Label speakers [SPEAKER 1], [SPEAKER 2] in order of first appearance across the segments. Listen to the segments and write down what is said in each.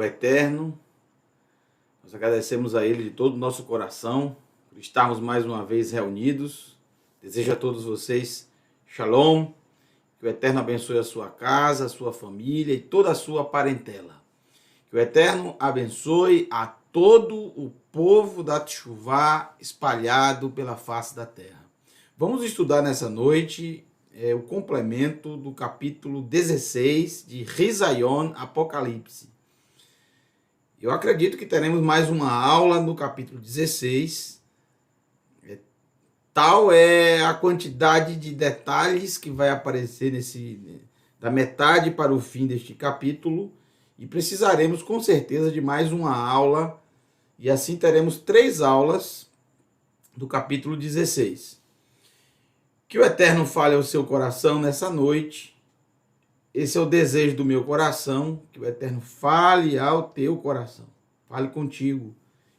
[SPEAKER 1] o Eterno. Nós agradecemos a Ele de todo o nosso coração por estarmos mais uma vez reunidos. Desejo a todos vocês Shalom, que o Eterno abençoe a sua casa, a sua família e toda a sua parentela. Que o Eterno abençoe a todo o povo da Teshuvá espalhado pela face da terra. Vamos estudar nessa noite o complemento do capítulo 16 de Risayon, Apocalipse. Eu acredito que teremos mais uma aula no capítulo 16. Tal é a quantidade de detalhes que vai aparecer da metade para o fim deste capítulo, e precisaremos com certeza de mais uma aula, e assim teremos 3 aulas do capítulo 16. Que o Eterno fale ao seu coração nessa noite. Esse é o desejo do meu coração, que o Eterno fale ao teu coração, fale contigo,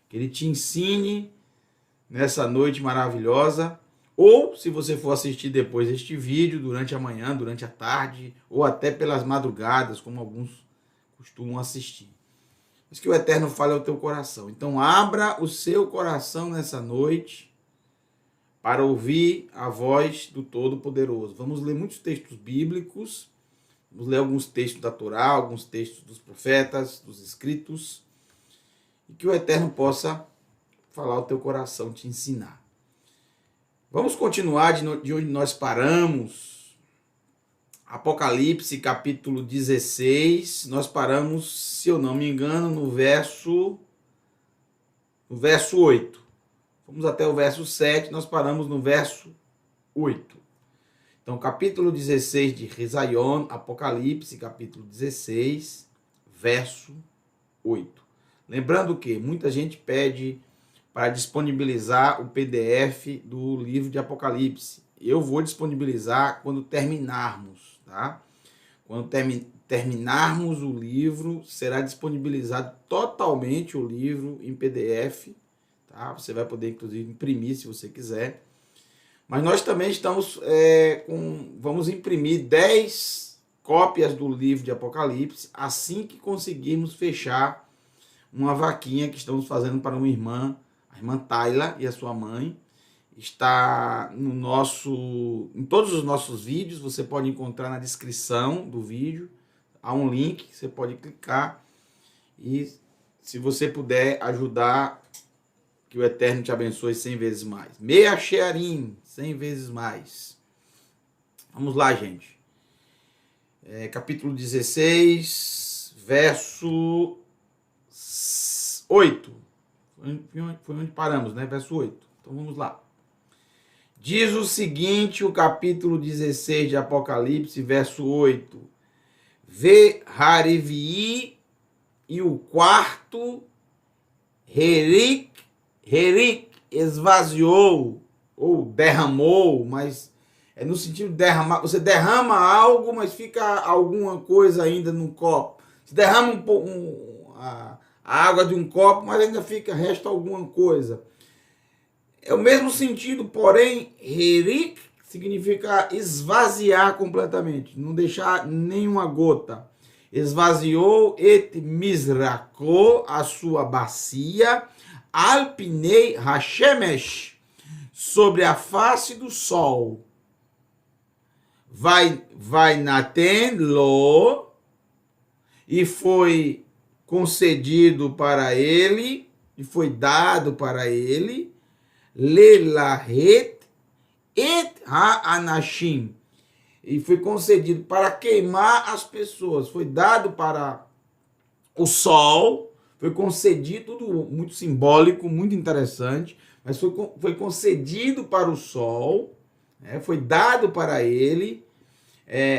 [SPEAKER 1] que Ele te ensine nessa noite maravilhosa, ou se você for assistir depois este vídeo, durante a manhã, durante a tarde, ou até pelas madrugadas, como alguns costumam assistir. Mas que o Eterno fale ao teu coração. Então abra o seu coração nessa noite para ouvir a voz do Todo-Poderoso. Vamos ler muitos textos bíblicos, vamos ler alguns textos da Torá, alguns textos dos profetas, dos escritos, e que o Eterno possa falar ao teu coração, te ensinar. Vamos continuar de onde nós paramos. Apocalipse, capítulo 16. Nós paramos, se eu não me engano, no verso 8. Fomos até o verso 7, nós paramos no verso 8. Então, capítulo 16 de Risayon, Apocalipse, capítulo 16, verso 8. Lembrando que muita gente pede para disponibilizar o PDF do livro de Apocalipse. Eu vou disponibilizar quando terminarmos, tá? Quando terminarmos o livro, será disponibilizado totalmente o livro em PDF, tá? Você vai poder, inclusive, imprimir se você quiser. Mas nós também vamos imprimir 10 cópias do livro de Apocalipse assim que conseguirmos fechar uma vaquinha que estamos fazendo para uma irmã, a irmã Tayla e a sua mãe. Está em todos os nossos vídeos, você pode encontrar na descrição do vídeo, há um link, você pode clicar, e se você puder ajudar, que o Eterno te abençoe 100 vezes mais. Meia Shearim, 100 vezes mais. Vamos lá, gente. Capítulo 16, verso 8. Foi onde paramos, né? Verso 8. Então vamos lá. Diz o seguinte, o capítulo 16 de Apocalipse, verso 8. Vê Harivi e o quarto Herik esvaziou ou derramou, mas é no sentido de derramar. Você derrama algo, mas fica alguma coisa ainda no copo. Você derrama a água de um copo, mas ainda resta alguma coisa. É o mesmo sentido, porém, herik significa esvaziar completamente, não deixar nenhuma gota. Esvaziou et mizrako, a sua bacia, alpinei hashemesh, sobre a face do sol. Vai naten lo, e foi concedido para ele, e foi dado para ele, lelahet et ha-anashim, e foi concedido para queimar as pessoas. Foi dado para o sol, foi concedido, tudo muito simbólico, muito interessante, mas foi concedido para o sol, foi dado para ele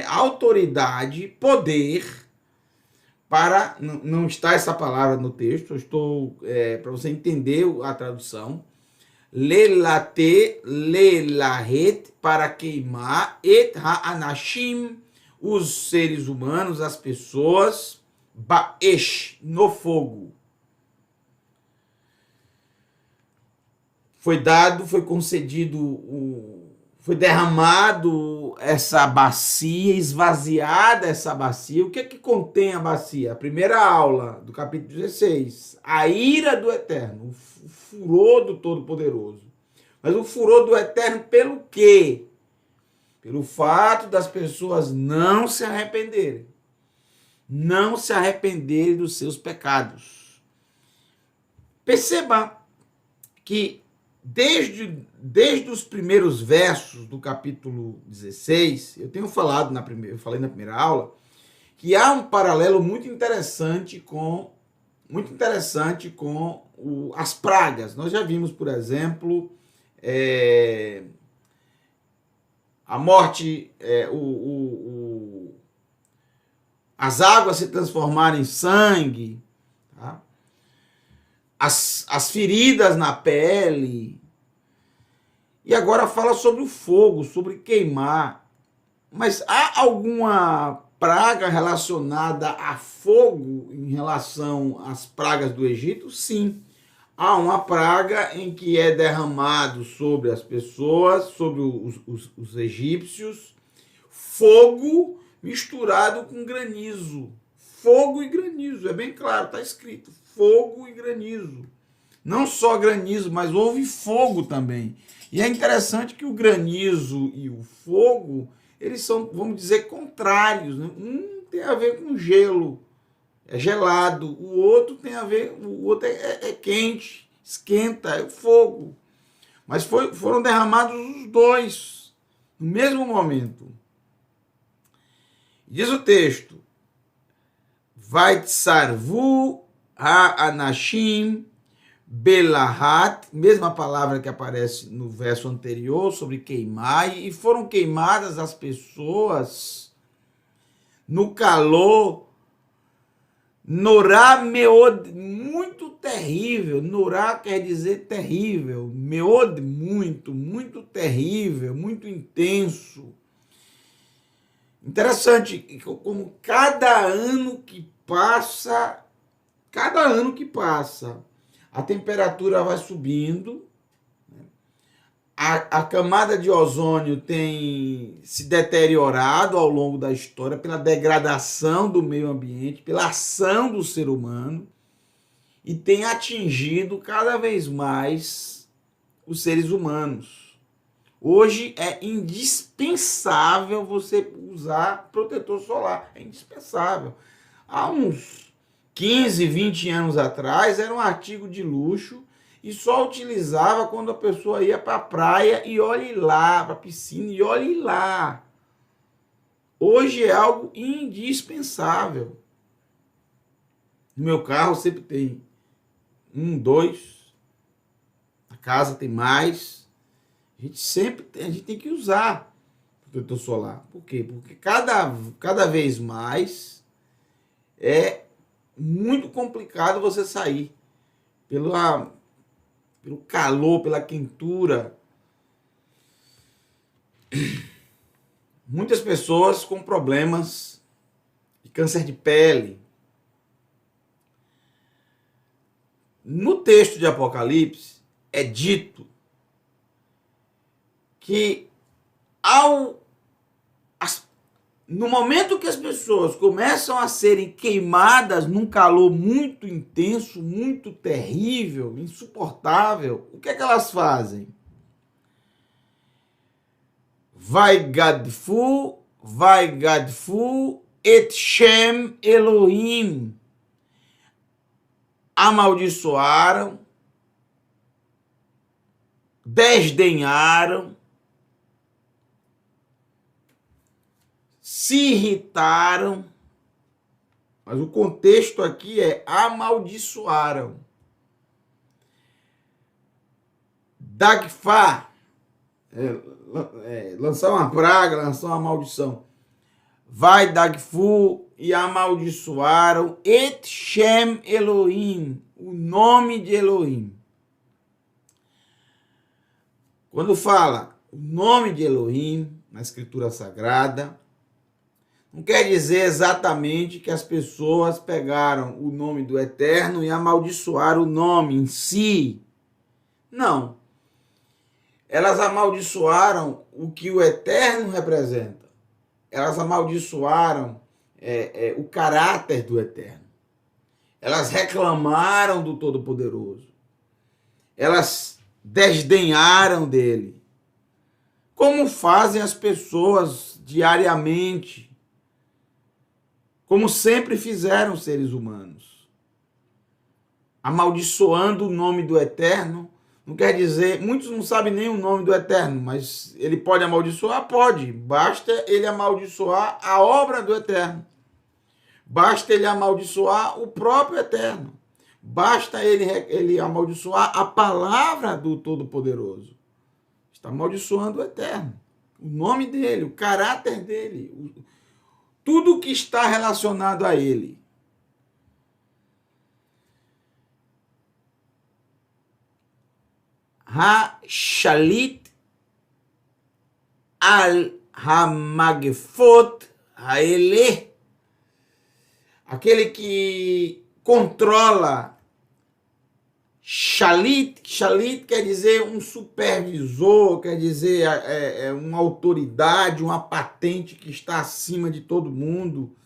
[SPEAKER 1] autoridade, poder, para, não está essa palavra no texto, eu estou, para você entender a tradução, lelate, lelahet, para queimar, et ha-anashim, os seres humanos, as pessoas, baesh, no fogo. Foi concedido foi derramado essa bacia, esvaziada essa bacia. O que é que contém a bacia? A primeira aula do capítulo 16. A ira do Eterno, o furor do Todo-Poderoso. Mas o furor do Eterno pelo quê? Pelo fato das pessoas não se arrependerem. Não se arrependerem dos seus pecados. Perceba que desde os primeiros versos do capítulo 16, eu falei na primeira aula, que há um paralelo muito interessante com as pragas. Nós já vimos, por exemplo, a morte, as águas se transformarem em sangue, tá? As feridas na pele. E agora fala sobre o fogo, sobre queimar. Mas há alguma praga relacionada a fogo em relação às pragas do Egito? Sim. Há uma praga em que é derramado sobre as pessoas, sobre os egípcios, fogo misturado com granizo. Fogo e granizo, é bem claro, está escrito. Fogo e granizo. Não só granizo, mas houve fogo também. E é interessante que o granizo e o fogo, eles são, vamos dizer, contrários, né? Um tem a ver com gelo, é gelado. O outro tem a ver, o outro é quente, esquenta, é fogo. Mas foram derramados os dois no mesmo momento. Diz o texto: Vaitsarvu ha-anashim belahat, mesma palavra que aparece no verso anterior sobre queimar, e foram queimadas as pessoas no calor, norá meod, muito terrível. Norá quer dizer terrível, meod, muito terrível, muito intenso. Interessante como cada ano que passa, a temperatura vai subindo, a camada de ozônio tem se deteriorado ao longo da história pela degradação do meio ambiente, pela ação do ser humano, e tem atingido cada vez mais os seres humanos. Hoje é indispensável você usar protetor solar, é indispensável. Há uns 15, 20 anos atrás era um artigo de luxo e só utilizava quando a pessoa ia para a praia e olhe lá, para a piscina e olhe lá. Hoje é algo indispensável. No meu carro sempre tem 1, 2, a casa tem mais. A gente tem que usar protetor solar. Por quê? Porque cada vez mais é muito complicado você sair pelo calor, pela quentura. Muitas pessoas com problemas de câncer de pele. No texto de Apocalipse é dito que no momento que as pessoas começam a serem queimadas num calor muito intenso, muito terrível, insuportável, o que é que elas fazem? Vai gadfu et Shem Elohim. Amaldiçoaram, desdenharam, se irritaram, mas o contexto aqui é amaldiçoaram. Dagfá, lançar uma praga, lançar uma maldição. Vai Dagfu e amaldiçoaram et Shem Elohim, o nome de Elohim. Quando fala o nome de Elohim na Escritura Sagrada, não quer dizer exatamente que as pessoas pegaram o nome do Eterno e amaldiçoaram o nome em si. Não. Elas amaldiçoaram o que o Eterno representa. Elas amaldiçoaram o caráter do Eterno. Elas reclamaram do Todo-Poderoso. Elas desdenharam dele. Como fazem as pessoas diariamente. Como sempre fizeram os seres humanos. Amaldiçoando o nome do Eterno. Não quer dizer, muitos não sabem nem o nome do Eterno, mas ele pode amaldiçoar? Pode. Basta ele amaldiçoar a obra do Eterno. Basta ele amaldiçoar o próprio Eterno. Basta ele amaldiçoar a palavra do Todo-Poderoso. Está amaldiçoando o Eterno. O nome dele, o caráter dele. Tudo que está relacionado a ele. Ha-Shalit al-Hamagfot ha-Ele. Aquele que controla. Shalit quer dizer um supervisor, quer dizer uma autoridade, uma patente que está acima de todo mundo.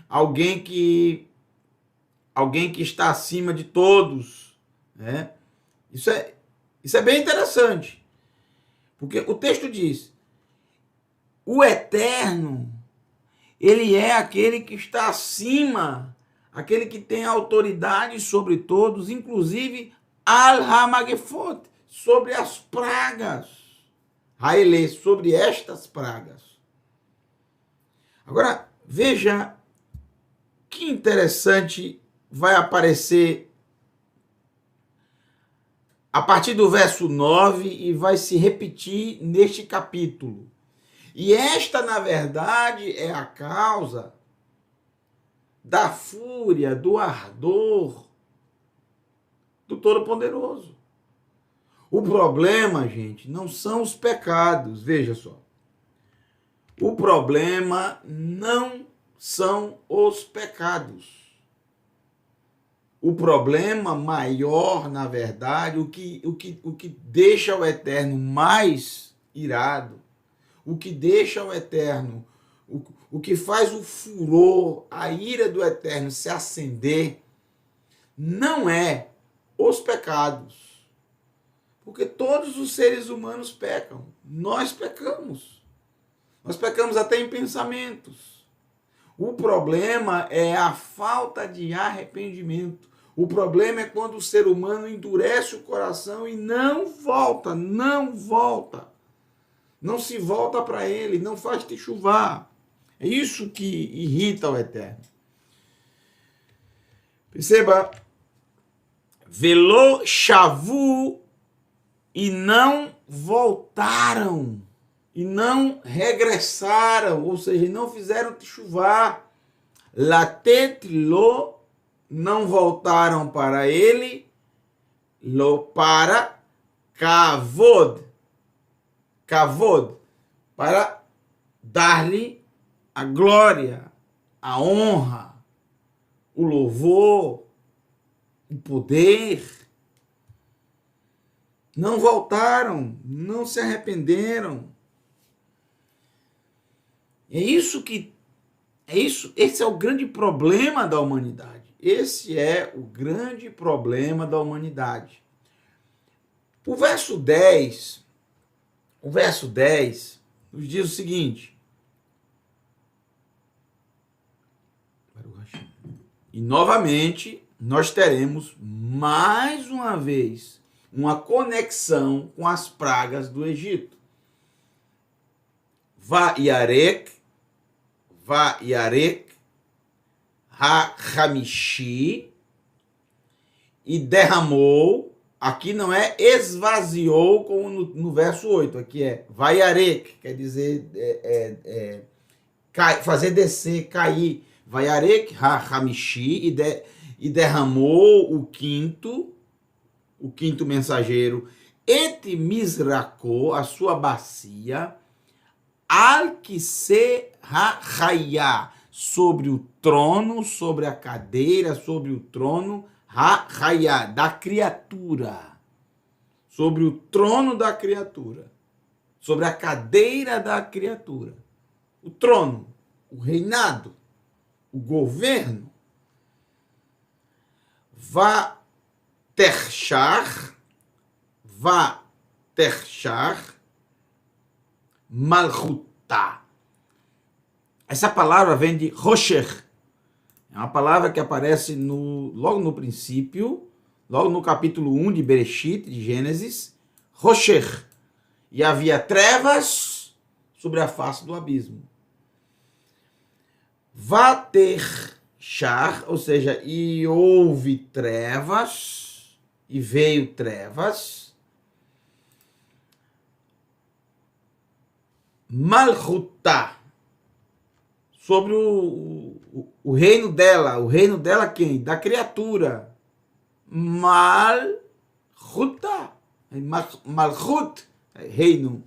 [SPEAKER 1] Alguém que está acima de todos. Né? Isso é bem interessante. Porque o texto diz, o Eterno, ele é aquele que está acima, aquele que tem autoridade sobre todos, inclusive Al-Hamagfot, sobre as pragas. Haele, sobre estas pragas. Agora, veja que interessante vai aparecer a partir do verso 9 e vai se repetir neste capítulo. E esta, na verdade, é a causa da fúria, do ardor do Todo-Poderoso. O problema, gente, não são os pecados, veja só. O problema não são os pecados. O problema maior, na verdade, o que deixa o Eterno mais irado, o que deixa o Eterno, o que faz o furor, a ira do Eterno se acender, não é os pecados. Porque todos os seres humanos pecam. Nós pecamos. Nós pecamos até em pensamentos. O problema é a falta de arrependimento. O problema é quando o ser humano endurece o coração e não volta. Não se volta para ele, não faz techuvá. É isso que irrita o Eterno. Perceba, velo shavu, e não voltaram, e não regressaram, ou seja, não fizeram techuvá. Latet lo, não voltaram para ele, lo para kavod, para dar-lhe a glória, a honra, o louvor, o poder. Não voltaram, não se arrependeram. Esse é o grande problema da humanidade. Esse é o grande problema da humanidade. O verso 10 nos diz o seguinte: e novamente nós teremos mais uma vez uma conexão com as pragas do Egito. Va-yarek, ha-hamishi, e derramou, aqui não é esvaziou como no verso 8, aqui é va-yarek, quer dizer fazer descer, cair. Va-yarek, ha-hamishi, e derramou o quinto mensageiro, et misracou, a sua bacia, al-kise ha-hayá, sobre o trono, sobre a cadeira, sobre o trono, ha-hayá, da criatura, sobre o trono da criatura, sobre a cadeira da criatura, o trono, o reinado, o governo. Vaterchar Malchutá. Essa palavra vem de Rocher. É uma palavra que aparece logo no princípio, logo no capítulo 1 de Bereshit, de Gênesis. Rocher. E havia trevas sobre a face do abismo. Vaterchar, ou seja, e houve trevas, e veio trevas. Malchutá, sobre o reino dela quem? Da criatura. Malchutá, Malchut, reino,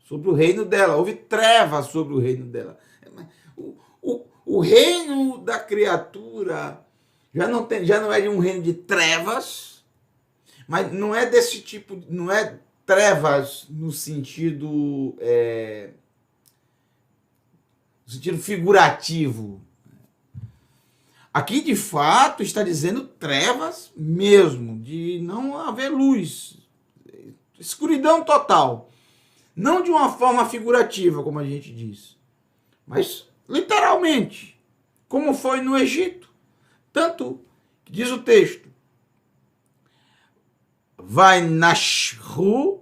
[SPEAKER 1] sobre o reino dela, houve trevas sobre o reino dela. O reino da criatura já não é de um reino de trevas, mas não é desse tipo, não é trevas no sentido figurativo. Aqui, de fato, está dizendo trevas mesmo, de não haver luz, escuridão total. Não de uma forma figurativa, como a gente diz, mas literalmente, como foi no Egito. Tanto que diz o texto, vai nashru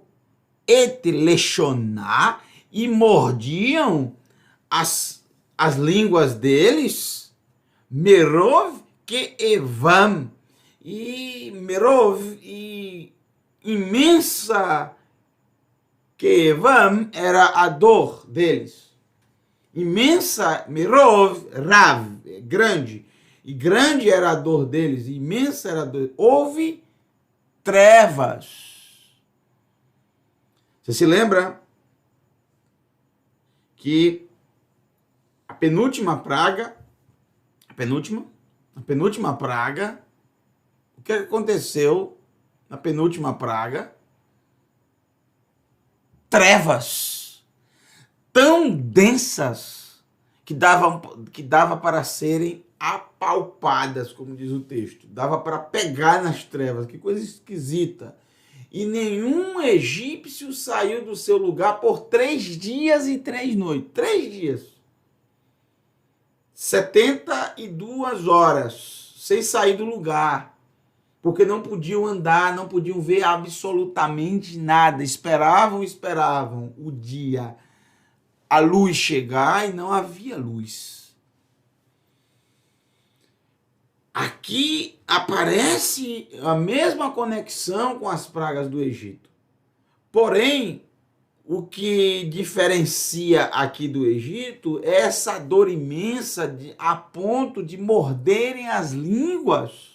[SPEAKER 1] et lechoná, e mordiam as línguas deles, merov que evam, e merov, e imensa que evam era a dor deles. Imensa, merov, rav, grande, e grande era a dor deles, imensa era a dor. Houve trevas. Você se lembra que a penúltima praga, o que aconteceu na penúltima praga? Trevas tão densas que dava para serem apalpadas, como diz o texto. Dava para pegar nas trevas. Que coisa esquisita. E nenhum egípcio saiu do seu lugar por 3 dias e 3 noites. 3 dias. 72 horas sem sair do lugar. Porque não podiam andar, não podiam ver absolutamente nada. Esperavam o dia, a luz chegar, e não havia luz. Aqui aparece a mesma conexão com as pragas do Egito. Porém, o que diferencia aqui do Egito é essa dor imensa a ponto de morderem as línguas.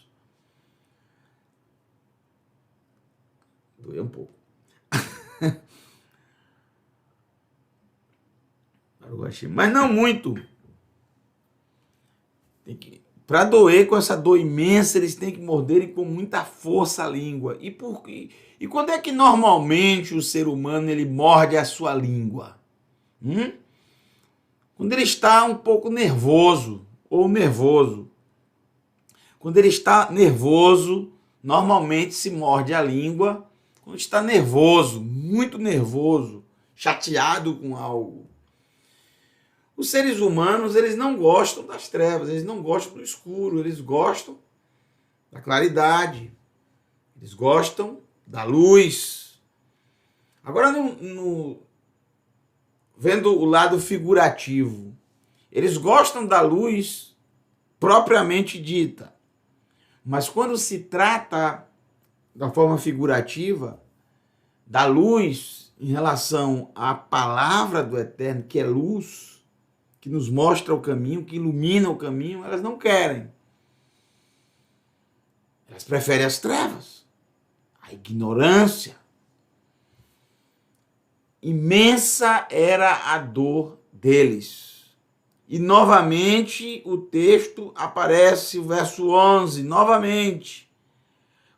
[SPEAKER 1] Doeu um pouco. Mas não muito. Para doer com essa dor imensa, eles têm que morderem com muita força a língua. E quando é que normalmente o ser humano ele morde a sua língua? Quando ele está um pouco nervoso ou nervoso. Quando ele está nervoso, normalmente se morde a língua. Quando está nervoso, muito nervoso, chateado com algo. Os seres humanos, eles não gostam das trevas, eles não gostam do escuro, eles gostam da claridade, eles gostam da luz. Agora, vendo o lado figurativo, eles gostam da luz propriamente dita, mas quando se trata da forma figurativa, da luz em relação à palavra do Eterno, que é luz, que nos mostra o caminho, que ilumina o caminho, elas não querem. Elas preferem as trevas, a ignorância. Imensa era a dor deles. E novamente o texto aparece, o verso 11, novamente.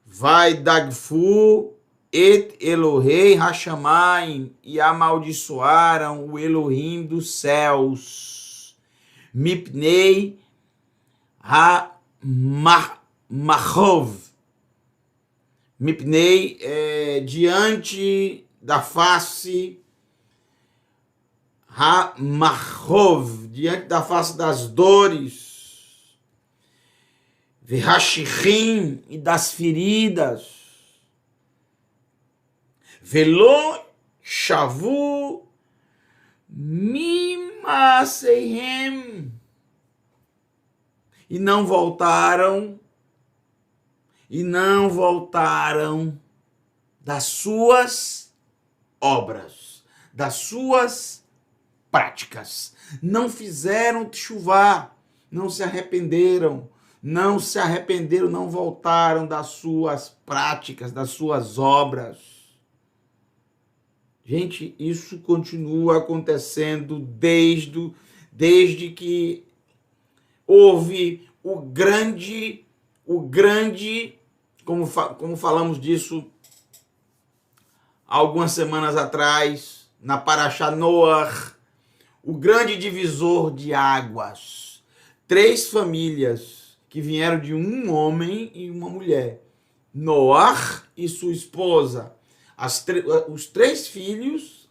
[SPEAKER 1] Vai dagfu et Elohei Hashamayim, e amaldiçoaram o Elohim dos céus, mipnei ha-machov, mipnei diante da face, ha-machov, diante da face das dores, vehashichim, e das feridas, Velo shavu mimaseihem, e não voltaram das suas obras, das suas práticas. Não fizeram teshuvá, não se arrependeram, não voltaram das suas práticas, das suas obras. Gente, isso continua acontecendo desde que houve o grande, como falamos disso algumas semanas atrás, na Parashá Noach, o grande divisor de águas. 3 famílias que vieram de um homem e uma mulher. Noach e sua esposa. Os 3 filhos,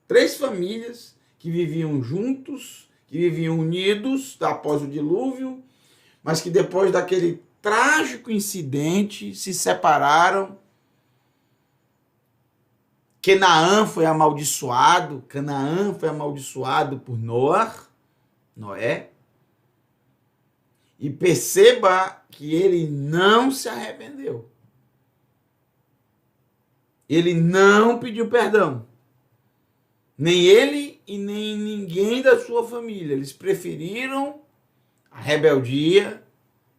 [SPEAKER 1] 3 famílias que viviam juntos, que viviam unidos após o dilúvio, mas que depois daquele trágico incidente se separaram. Canaã foi amaldiçoado por Noé. E perceba que ele não se arrependeu. Ele não pediu perdão. Nem ele e nem ninguém da sua família. Eles preferiram a rebeldia,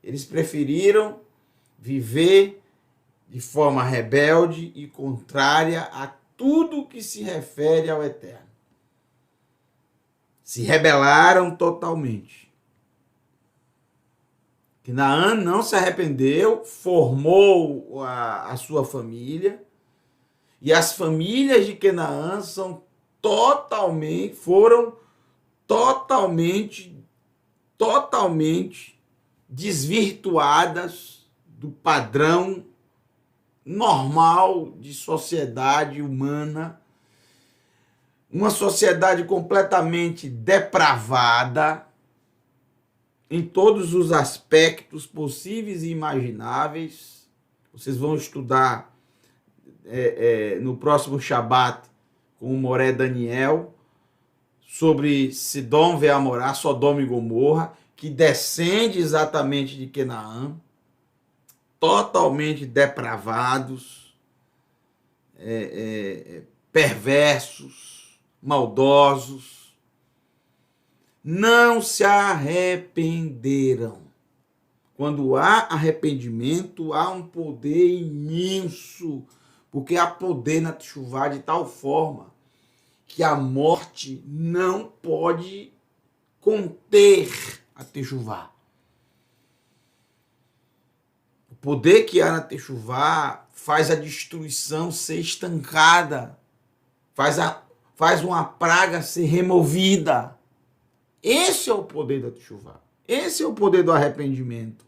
[SPEAKER 1] eles preferiram viver de forma rebelde e contrária a tudo que se refere ao Eterno. Se rebelaram totalmente. Canaã não se arrependeu, formou a sua família. E as famílias de Canaã foram totalmente desvirtuadas do padrão normal de sociedade humana. Uma sociedade completamente depravada em todos os aspectos possíveis e imagináveis. Vocês vão estudar no próximo Shabat com o Moré Daniel sobre Sidom Veamorá, Sodoma e Gomorra, que descende exatamente de Canaã, totalmente depravados, perversos, maldosos, não se arrependeram. Quando há arrependimento, há um poder imenso, porque há poder na teshuvá de tal forma que a morte não pode conter a teshuvá. O poder que há na teshuvá faz a destruição ser estancada, faz uma praga ser removida. Esse é o poder da teshuvá. Esse é o poder do arrependimento.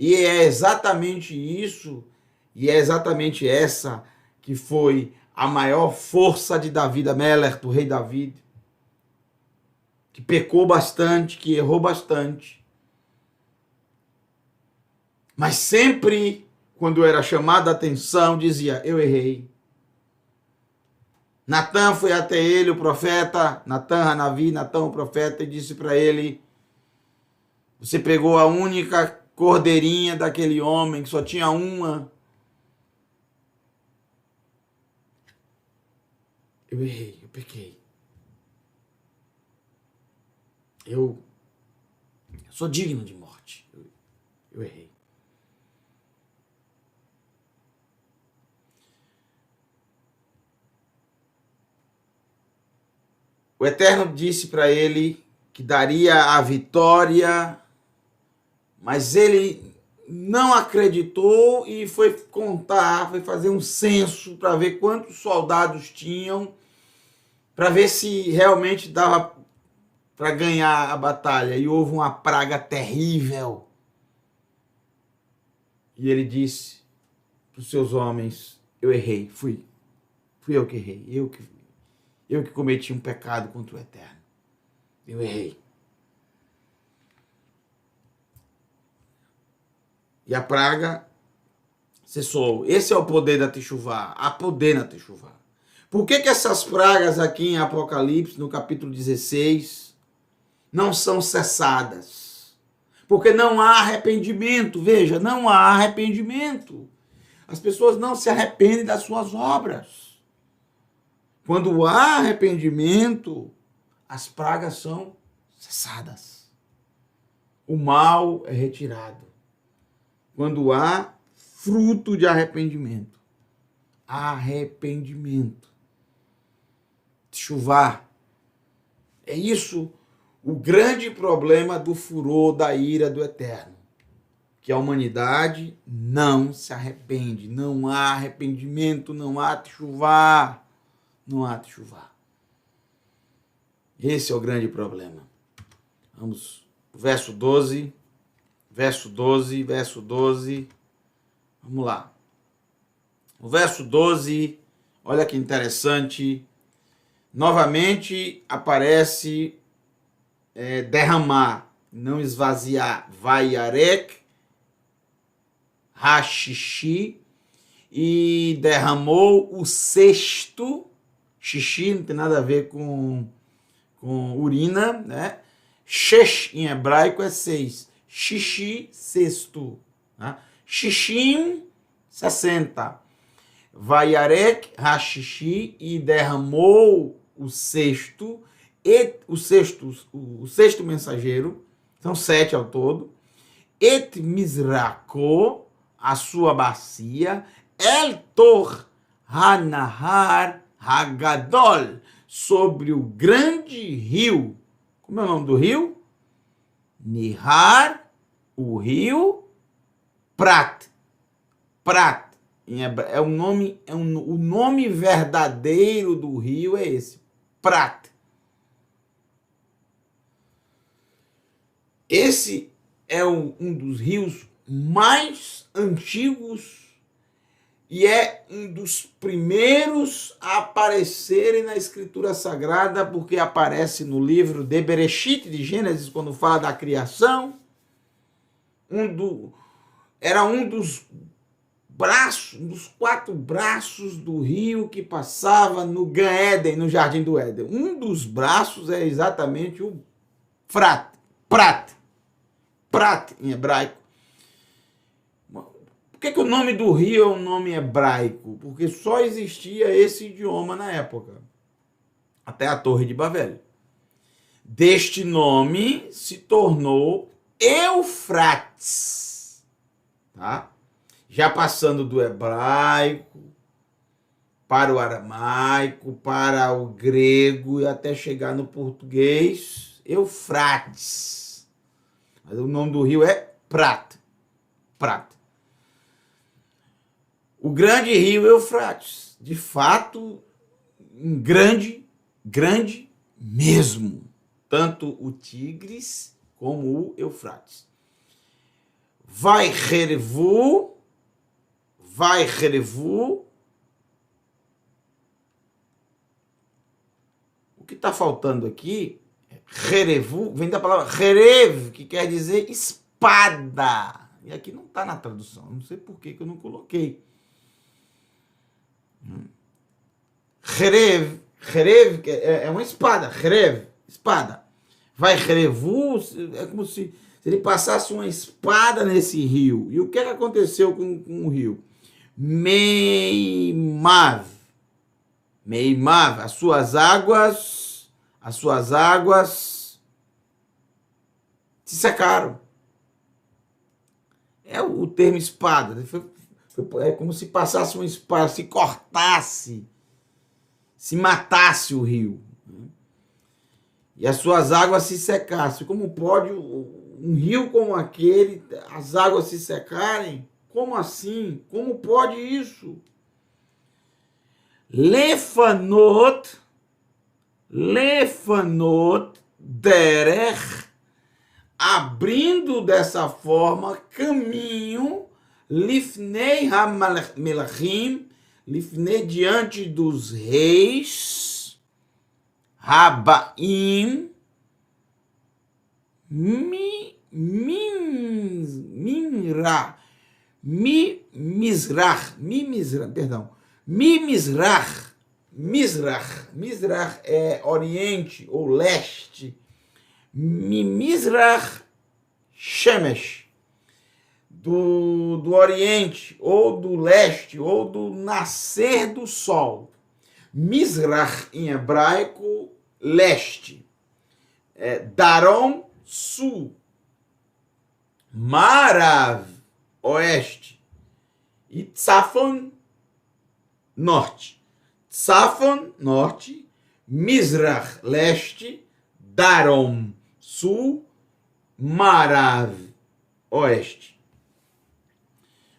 [SPEAKER 1] E é exatamente isso, e é exatamente essa que foi a maior força de Davi Amelech, do rei Davi, que pecou bastante, que errou bastante. Mas sempre, quando era chamado a atenção, dizia, eu errei. Natan foi até ele, o profeta, Natan Hanavi, Natan o profeta, e disse para ele, você pegou a única cordeirinha daquele homem, que só tinha uma. Eu errei, eu pequei. Eu sou digno de morte. Eu errei. O Eterno disse para ele que daria a vitória, mas ele não acreditou e foi contar, foi fazer um censo para ver quantos soldados tinham, para ver se realmente dava para ganhar a batalha. E houve uma praga terrível. E ele disse para os seus homens: eu errei, fui eu que errei, eu que cometi um pecado contra o Eterno. Eu errei. E a praga cessou. Esse é o poder da Teshuvá. Há poder na Teshuvá. Por que essas pragas aqui em Apocalipse, no capítulo 16, não são cessadas? Porque não há arrependimento. Veja, não há arrependimento. As pessoas não se arrependem das suas obras. Quando há arrependimento, as pragas são cessadas. O mal é retirado. Quando há fruto de arrependimento. Arrependimento. Chuvar. É isso o grande problema do furor da ira do Eterno. Que a humanidade não se arrepende. Não há arrependimento, não há chuvar. Não há chuvar. Esse é o grande problema. Vamos, verso 12. Verso 12, verso 12. Vamos lá. O verso 12, olha que interessante. Novamente aparece derramar, não esvaziar. Vaiarek, Hashishi, e derramou o cesto. Xixi não tem nada a ver com urina, né? Shesh em hebraico é 6. Xixi, sexto. Né? Xixim, 60. Vaiarek, Hashishi, e derramou o sexto, o sexto mensageiro, são 7 ao todo, et Mizrako, a sua bacia, El Tor Hanahar Hagadol, sobre o grande rio. Como é o nome do rio? Nihar, o rio Prat. Prat. O nome verdadeiro do rio é esse. Prat. Esse é um dos rios mais antigos e é um dos primeiros a aparecerem na Escritura Sagrada, porque aparece no livro de Bereshit, de Gênesis, quando fala da criação. Era um dos braços, um dos 4 braços do rio que passava no Gan Éden, no Jardim do Éden. Um dos braços é exatamente o Prat, em hebraico. Por que o nome do rio é um nome hebraico? Porque só existia esse idioma na época, até a Torre de Babel. Deste nome se tornou Eufrates, tá? Já passando do hebraico para o aramaico, para o grego e até chegar no português, Eufrates. Mas o nome do rio é Prat. O grande rio Eufrates, de fato, um grande mesmo. Tanto o Tigres como o Eufrates. Vai Rerevu. O que está faltando aqui, Rerevu, vem da palavra Rerev, que quer dizer espada. E aqui não está na tradução, não sei por que eu não coloquei. Rerev é uma espada, Rerev, espada. Vai Rerevu, é como se ele passasse uma espada nesse rio. E o que aconteceu com o rio? Meimav, as suas águas se secaram. É o termo espada. É como se passasse uma espada, se cortasse, se matasse o rio. E as suas águas se secassem. Como pode um rio como aquele, as águas se secarem? Como assim? Como pode isso? Lefanot derech, abrindo dessa forma caminho, lifnei ha-melachim, lifnei diante dos reis, Rabaim, Mizrach é oriente ou leste, Mizrach Shemesh, do oriente, ou do leste, ou do nascer do sol. Mizrach, em hebraico, leste. Darom, sul. Marav, oeste. E Tzafon, norte. Tzafon, norte. Mizrach, leste. Darom, sul. Marav, oeste.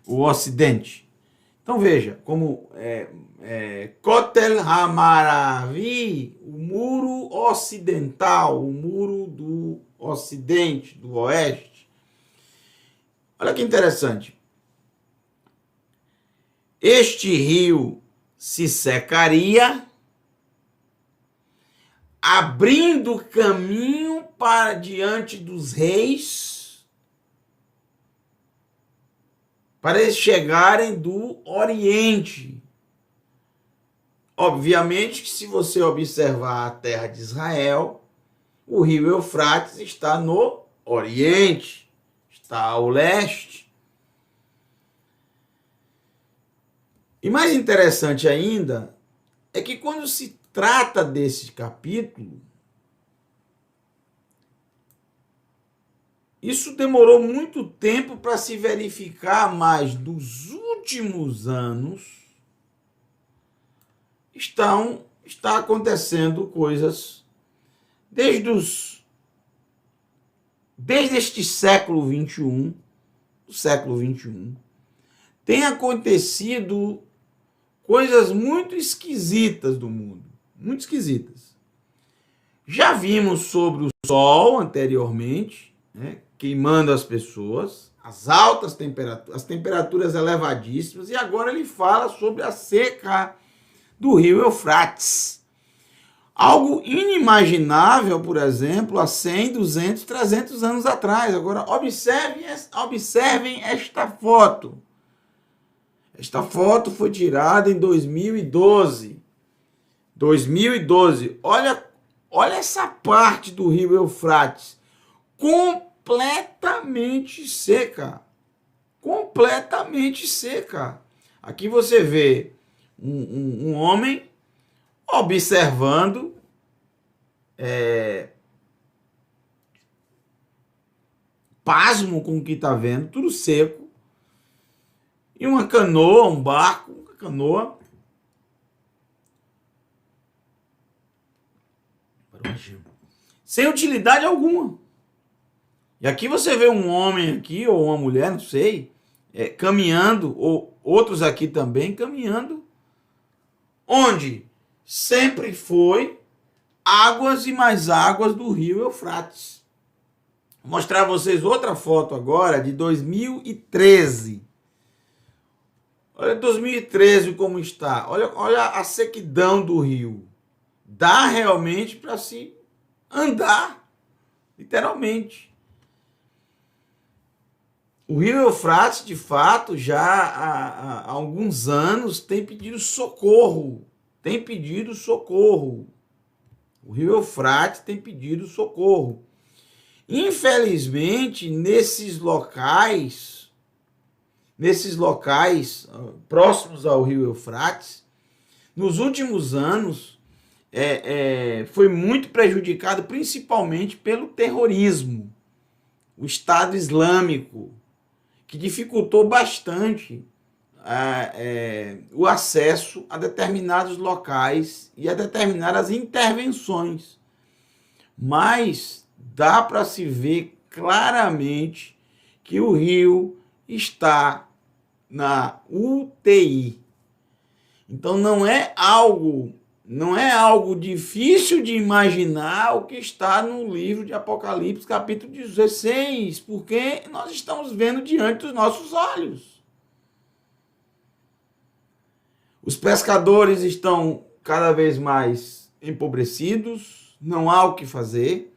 [SPEAKER 1] O ocidente. Então veja, como Kotel HaMaravi, o muro ocidental, o muro do ocidente, do oeste. Olha que interessante. Este rio se secaria, abrindo caminho para diante dos reis, para eles chegarem do Oriente. Obviamente que se você observar a terra de Israel, o rio Eufrates está no Oriente, está ao leste. E mais interessante ainda é que quando se trata desse capítulo, isso demorou muito tempo para se verificar, mas nos últimos anos está acontecendo coisas desde este século XXI, tem acontecido coisas muito esquisitas do mundo, muito esquisitas. Já vimos sobre o Sol anteriormente, né, queimando as pessoas, as altas temperaturas, as temperaturas elevadíssimas, e agora ele fala sobre a seca do rio Eufrates. Algo inimaginável, por exemplo, há 100, 200, 300 anos atrás. Agora, observem esta foto. Esta foto foi tirada em 2012. 2012. Olha essa parte do rio Eufrates. Completamente seca. Completamente seca. Aqui você vê um homem observando pasmo com o que está vendo, tudo seco, e uma canoa, um barco, uma canoa, sem utilidade alguma. E aqui você vê um homem aqui, ou uma mulher, não sei, caminhando, ou outros aqui também caminhando, onde sempre foi águas e mais águas do rio Eufrates. Vou mostrar a vocês outra foto agora de 2013. Olha 2013 como está. Olha a sequidão do rio. Dá realmente para se andar, literalmente. O rio Eufrates, de fato, já há alguns anos tem pedido socorro. O rio Eufrates tem pedido socorro. Infelizmente, nesses locais próximos ao rio Eufrates, nos últimos anos, foi muito prejudicado, principalmente pelo terrorismo, o Estado Islâmico, que dificultou bastante o acesso a determinados locais e a determinadas intervenções. Mas dá para se ver claramente que o rio está na UTI. Então não é algo difícil de imaginar o que está no livro de Apocalipse, capítulo 16, porque nós estamos vendo diante dos nossos olhos. Os pescadores estão cada vez mais empobrecidos, não há o que fazer.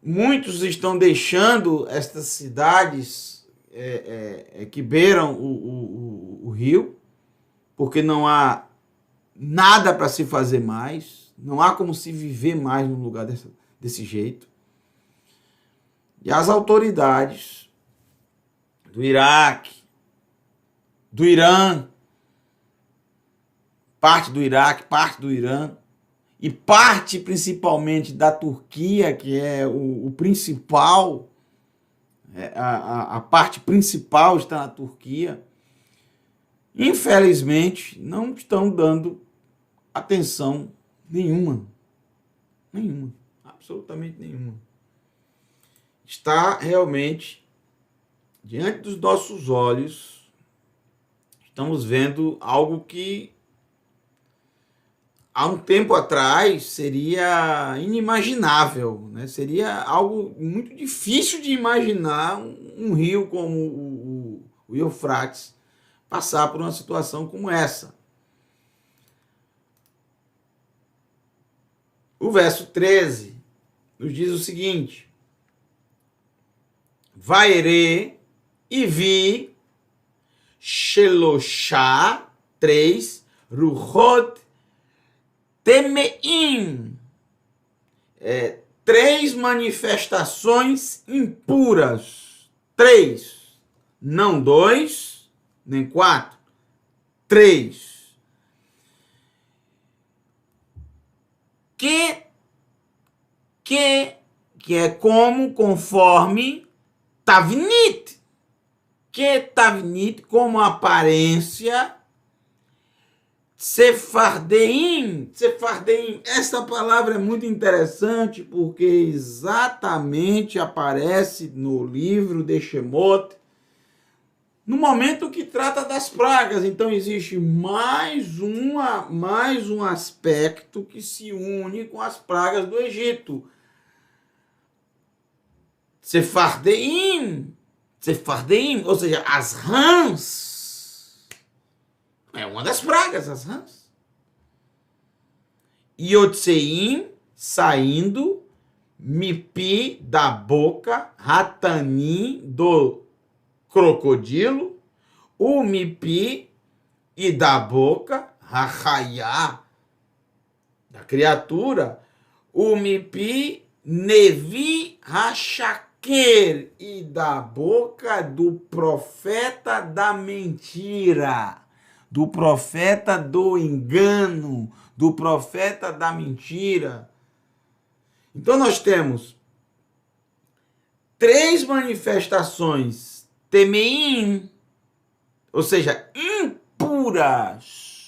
[SPEAKER 1] Muitos estão deixando estas cidades que beiram o rio, porque não há nada para se fazer mais, não há como se viver mais num lugar desse jeito. E as autoridades do Iraque, do Irã, parte do Iraque, parte do Irã, e parte principalmente da Turquia, que é o principal, a parte principal está na Turquia, infelizmente não estão dando atenção nenhuma, absolutamente nenhuma. Está realmente diante dos nossos olhos, estamos vendo algo que há um tempo atrás seria inimaginável, né? Seria algo muito difícil de imaginar um rio como o Eufrates passar por uma situação como essa. O verso 13 nos diz o seguinte: Vaere e vi Sheloshá, 3, Ruhot Temeim, 3 manifestações impuras, 3, não 2, nem 4, 3. Que é como, conforme, Tavnit, Tavnit, como aparência, Sephardeim, essa palavra é muito interessante porque exatamente aparece no livro de Shemot, no momento que trata das pragas. Então existe mais um aspecto que se une com as pragas do Egito. Sephardeim, ou seja, as rãs. É uma das pragas, as rãs. Yotseim, saindo, mipi, da boca, ratanim, do crocodilo, o mipi, e da boca, rachaiá, da criatura, o mipi, nevi, rachaquer, e da boca do profeta da mentira, do profeta do engano, do profeta da mentira. Então nós temos 3 manifestações temeim, ou seja, impuras.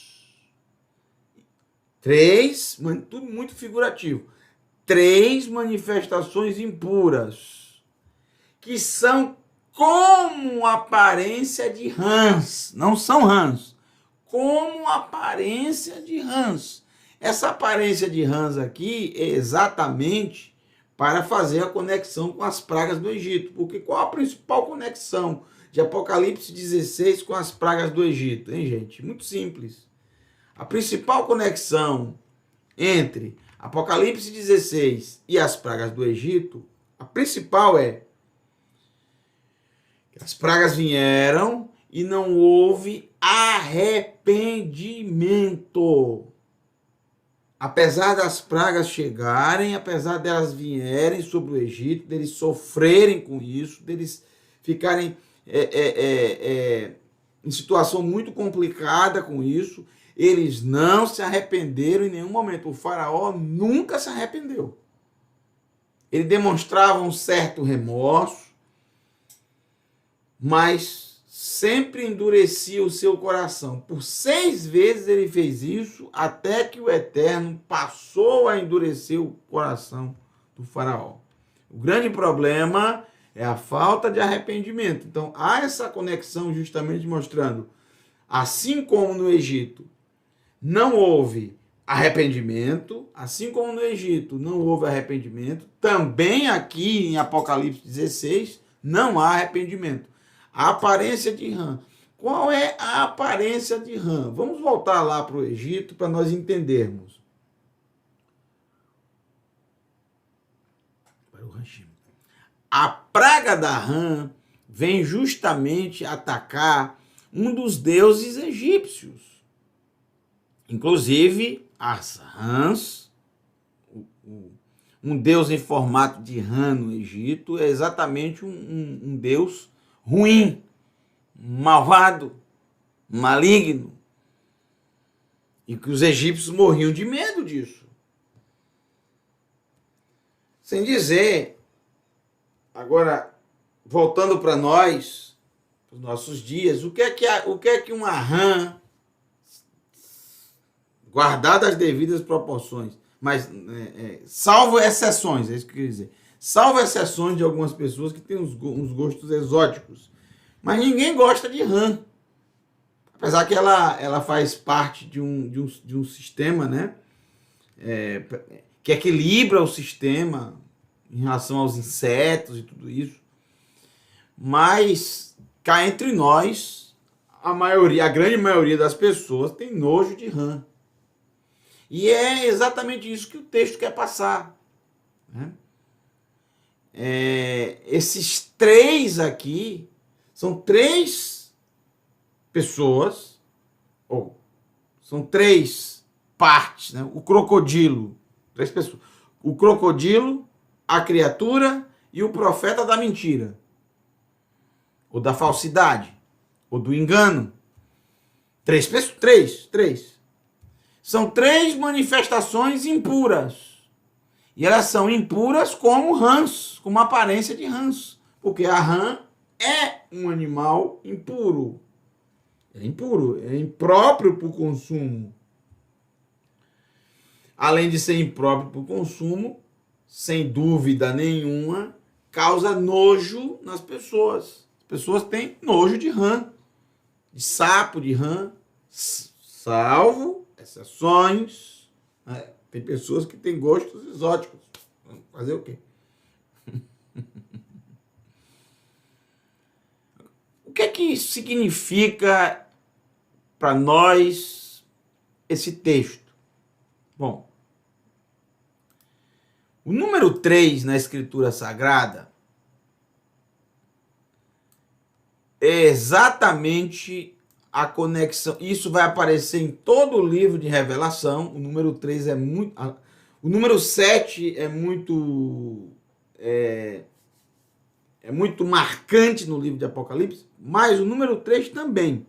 [SPEAKER 1] 3, tudo muito figurativo. 3 manifestações impuras, que são como aparência de rãs, não são rãs, como aparência de rãs. Essa aparência de rãs aqui é exatamente para fazer a conexão com as pragas do Egito. Porque qual a principal conexão de Apocalipse 16 com as pragas do Egito? Hein, gente? Muito simples. A principal conexão entre Apocalipse 16 e as pragas do Egito, a principal é que as pragas vieram e não houve arrependimento. Apesar das pragas chegarem, apesar delas vierem sobre o Egito, deles sofrerem com isso, deles ficarem em situação muito complicada com isso, eles não se arrependeram em nenhum momento. O faraó nunca se arrependeu. Ele demonstrava um certo remorso, mas sempre endurecia o seu coração. Por 6 vezes ele fez isso, até que o Eterno passou a endurecer o coração do faraó. O grande problema é a falta de arrependimento. Então, há essa conexão justamente mostrando, assim como no Egito não houve arrependimento, assim como no Egito não houve arrependimento, também aqui em Apocalipse 16 não há arrependimento. A aparência de Rã. Qual é a aparência de Rã? Vamos voltar lá para o Egito para nós entendermos. A praga da rã vem justamente atacar um dos deuses egípcios. Inclusive, as rãs, um deus em formato de rã no Egito, é exatamente um deus ruim, malvado, maligno. E que os egípcios morriam de medo disso. Sem dizer, agora, voltando para nós, para os nossos dias, o que é que uma rã, guardada as devidas proporções, mas salvo exceções, é isso que eu queria dizer, salvo exceções de algumas pessoas que têm uns gostos exóticos, mas ninguém gosta de rã, apesar que ela faz parte de um sistema, né, que equilibra o sistema em relação aos insetos e tudo isso. Mas cá entre nós, a grande maioria das pessoas tem nojo de rã. E é exatamente isso que o texto quer passar, né? Esses três aqui são três pessoas, ou são três partes, né? O crocodilo, três pessoas. O crocodilo, a criatura e o profeta da mentira, ou da falsidade, ou do engano. Três pessoas, três. São três manifestações impuras. E elas são impuras como rãs, com uma aparência de rãs. Porque a rã é um animal impuro. É impuro, é impróprio para o consumo. Além de ser impróprio para o consumo, sem dúvida nenhuma, causa nojo nas pessoas. As pessoas têm nojo de rã, de sapo, de rã, salvo exceções. Tem pessoas que têm gostos exóticos. Vamos fazer o quê? O que é que isso significa para nós esse texto? Bom, o número 3 na Escritura Sagrada é exatamente a conexão. Isso vai aparecer em todo o livro de Revelação. O número 3 é muito... O número 7 é muito marcante no livro de Apocalipse, mas o número 3 também.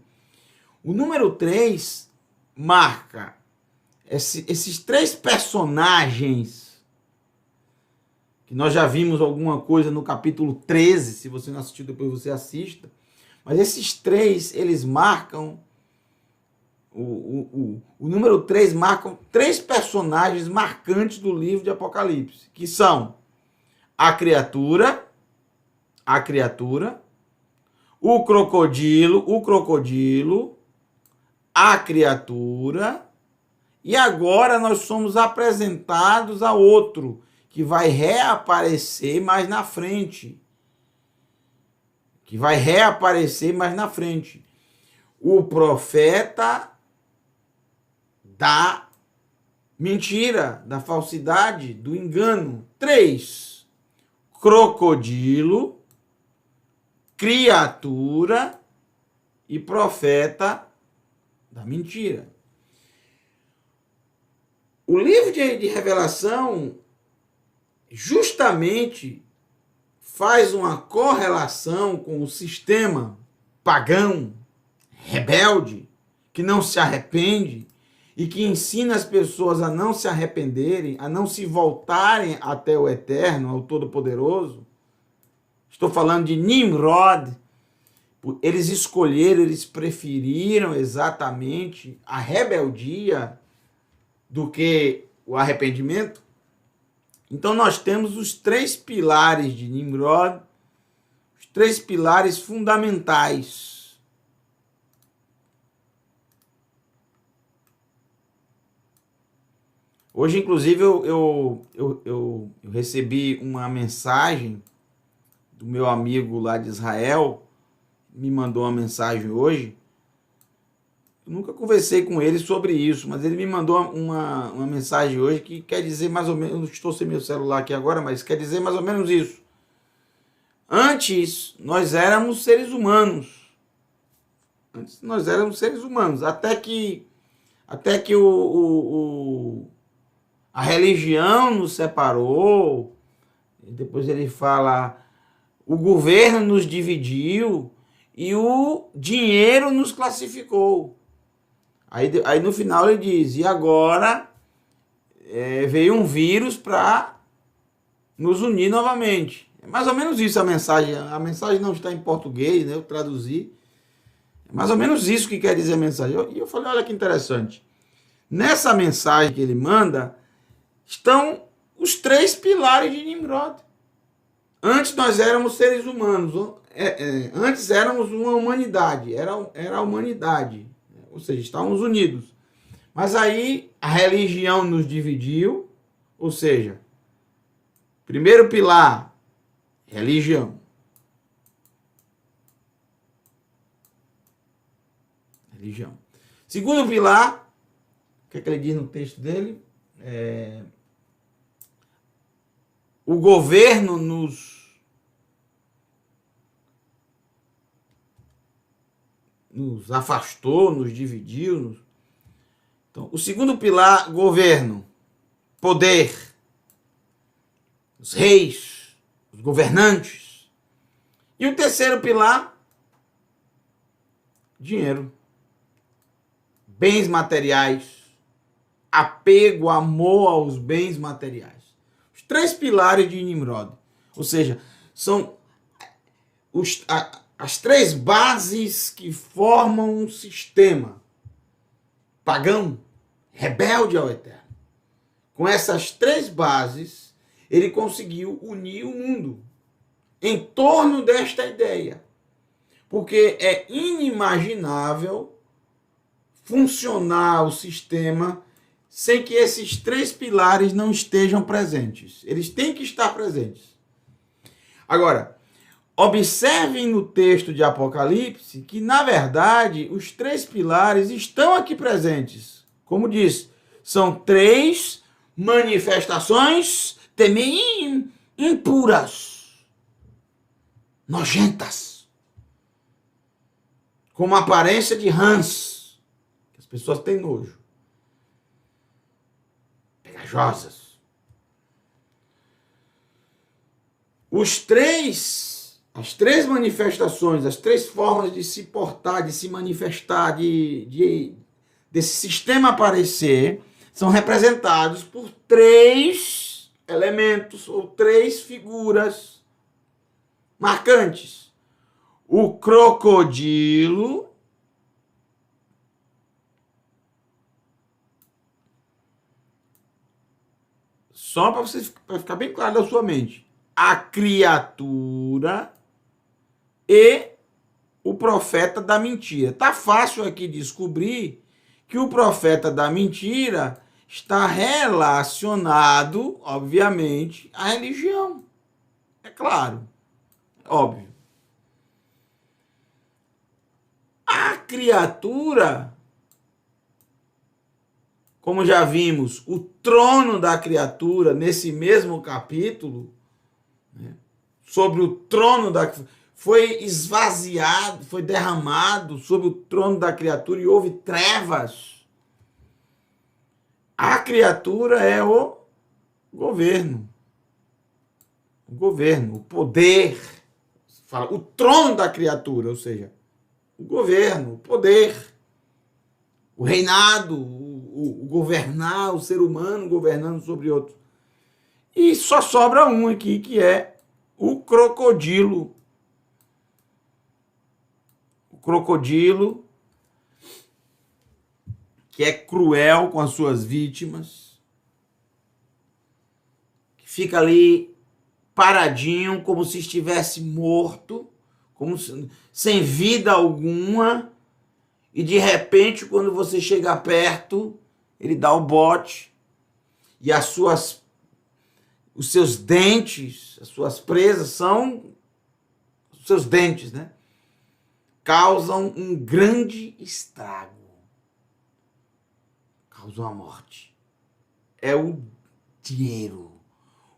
[SPEAKER 1] O número 3 marca esses três personagens que nós já vimos alguma coisa no capítulo 13, se você não assistiu, depois você assista. Mas esses três, eles marcam, o número 3 marcam três personagens marcantes do livro de Apocalipse, que são a criatura, o crocodilo, a criatura, e agora nós somos apresentados a outro, que vai reaparecer mais na frente. O profeta da mentira, da falsidade, do engano. 3. Crocodilo, criatura e profeta da mentira. O livro de Revelação justamente faz uma correlação com o sistema pagão, rebelde, que não se arrepende e que ensina as pessoas a não se arrependerem, a não se voltarem até o Eterno, ao Todo-Poderoso. Estou falando de Nimrod. Eles preferiram exatamente a rebeldia do que o arrependimento. Então nós temos os 3 pilares de Nimrod, os 3 pilares fundamentais. Hoje, inclusive, eu recebi uma mensagem do meu amigo lá de Israel, me mandou uma mensagem hoje. Eu nunca conversei com ele sobre isso, mas ele me mandou uma mensagem hoje que quer dizer mais ou menos, eu não estou sem meu celular aqui agora, mas quer dizer mais ou menos isso. Antes, nós éramos seres humanos. Antes, nós éramos seres humanos. Até que a religião nos separou. Depois ele fala, o governo nos dividiu e o dinheiro nos classificou. Aí no final ele diz, e agora veio um vírus para nos unir novamente. É mais ou menos isso a mensagem. A mensagem não está em português, né? Eu traduzi. É mais ou menos isso que quer dizer a mensagem. E eu falei, olha que interessante. Nessa mensagem que ele manda, estão os 3 pilares de Nimrod. Antes nós éramos seres humanos. Antes éramos uma humanidade. Era a humanidade. Ou seja, estávamos unidos. Mas aí a religião nos dividiu. Ou seja, primeiro pilar, religião. Religião. Segundo pilar, o que é que ele diz no texto dele? O governo nos afastou, nos dividiu. Então, o segundo pilar, governo, poder, os reis, os governantes. E o terceiro pilar, dinheiro, bens materiais, apego, amor aos bens materiais. Os 3 pilares de Nimrod. Ou seja, são as 3 bases que formam um sistema pagão, rebelde ao Eterno. Com essas 3 bases, ele conseguiu unir o mundo em torno desta ideia. Porque é inimaginável funcionar o sistema sem que esses 3 pilares não estejam presentes. Eles têm que estar presentes. Agora, observem no texto de Apocalipse que, na verdade, os 3 pilares estão aqui presentes. Como diz, são 3 manifestações também impuras, nojentas, com uma aparência de rãs, que as pessoas têm nojo, pegajosas. As 3 manifestações, as 3 formas de se portar, de se manifestar, desse sistema aparecer, são representados por 3 elementos ou 3 figuras marcantes. O crocodilo, só para ficar bem claro da sua mente, a criatura e o profeta da mentira. Tá fácil aqui descobrir que o profeta da mentira está relacionado, obviamente, à religião. É claro, óbvio. A criatura, como já vimos, o trono da criatura, nesse mesmo capítulo, né, sobre o trono foi esvaziado, foi derramado sobre o trono da criatura e houve trevas. A criatura é o governo. O governo, o poder. Fala, o trono da criatura, ou seja, o governo, o poder, o reinado, o governar, o ser humano governando sobre outro. E só sobra um aqui, que é o crocodilo. O crocodilo, que é cruel com as suas vítimas, que fica ali paradinho, como se estivesse morto, sem vida alguma, e de repente, quando você chega perto, ele dá o bote, e os seus dentes, as suas presas são os seus dentes, né? Causam um grande estrago. Causam a morte. É o dinheiro,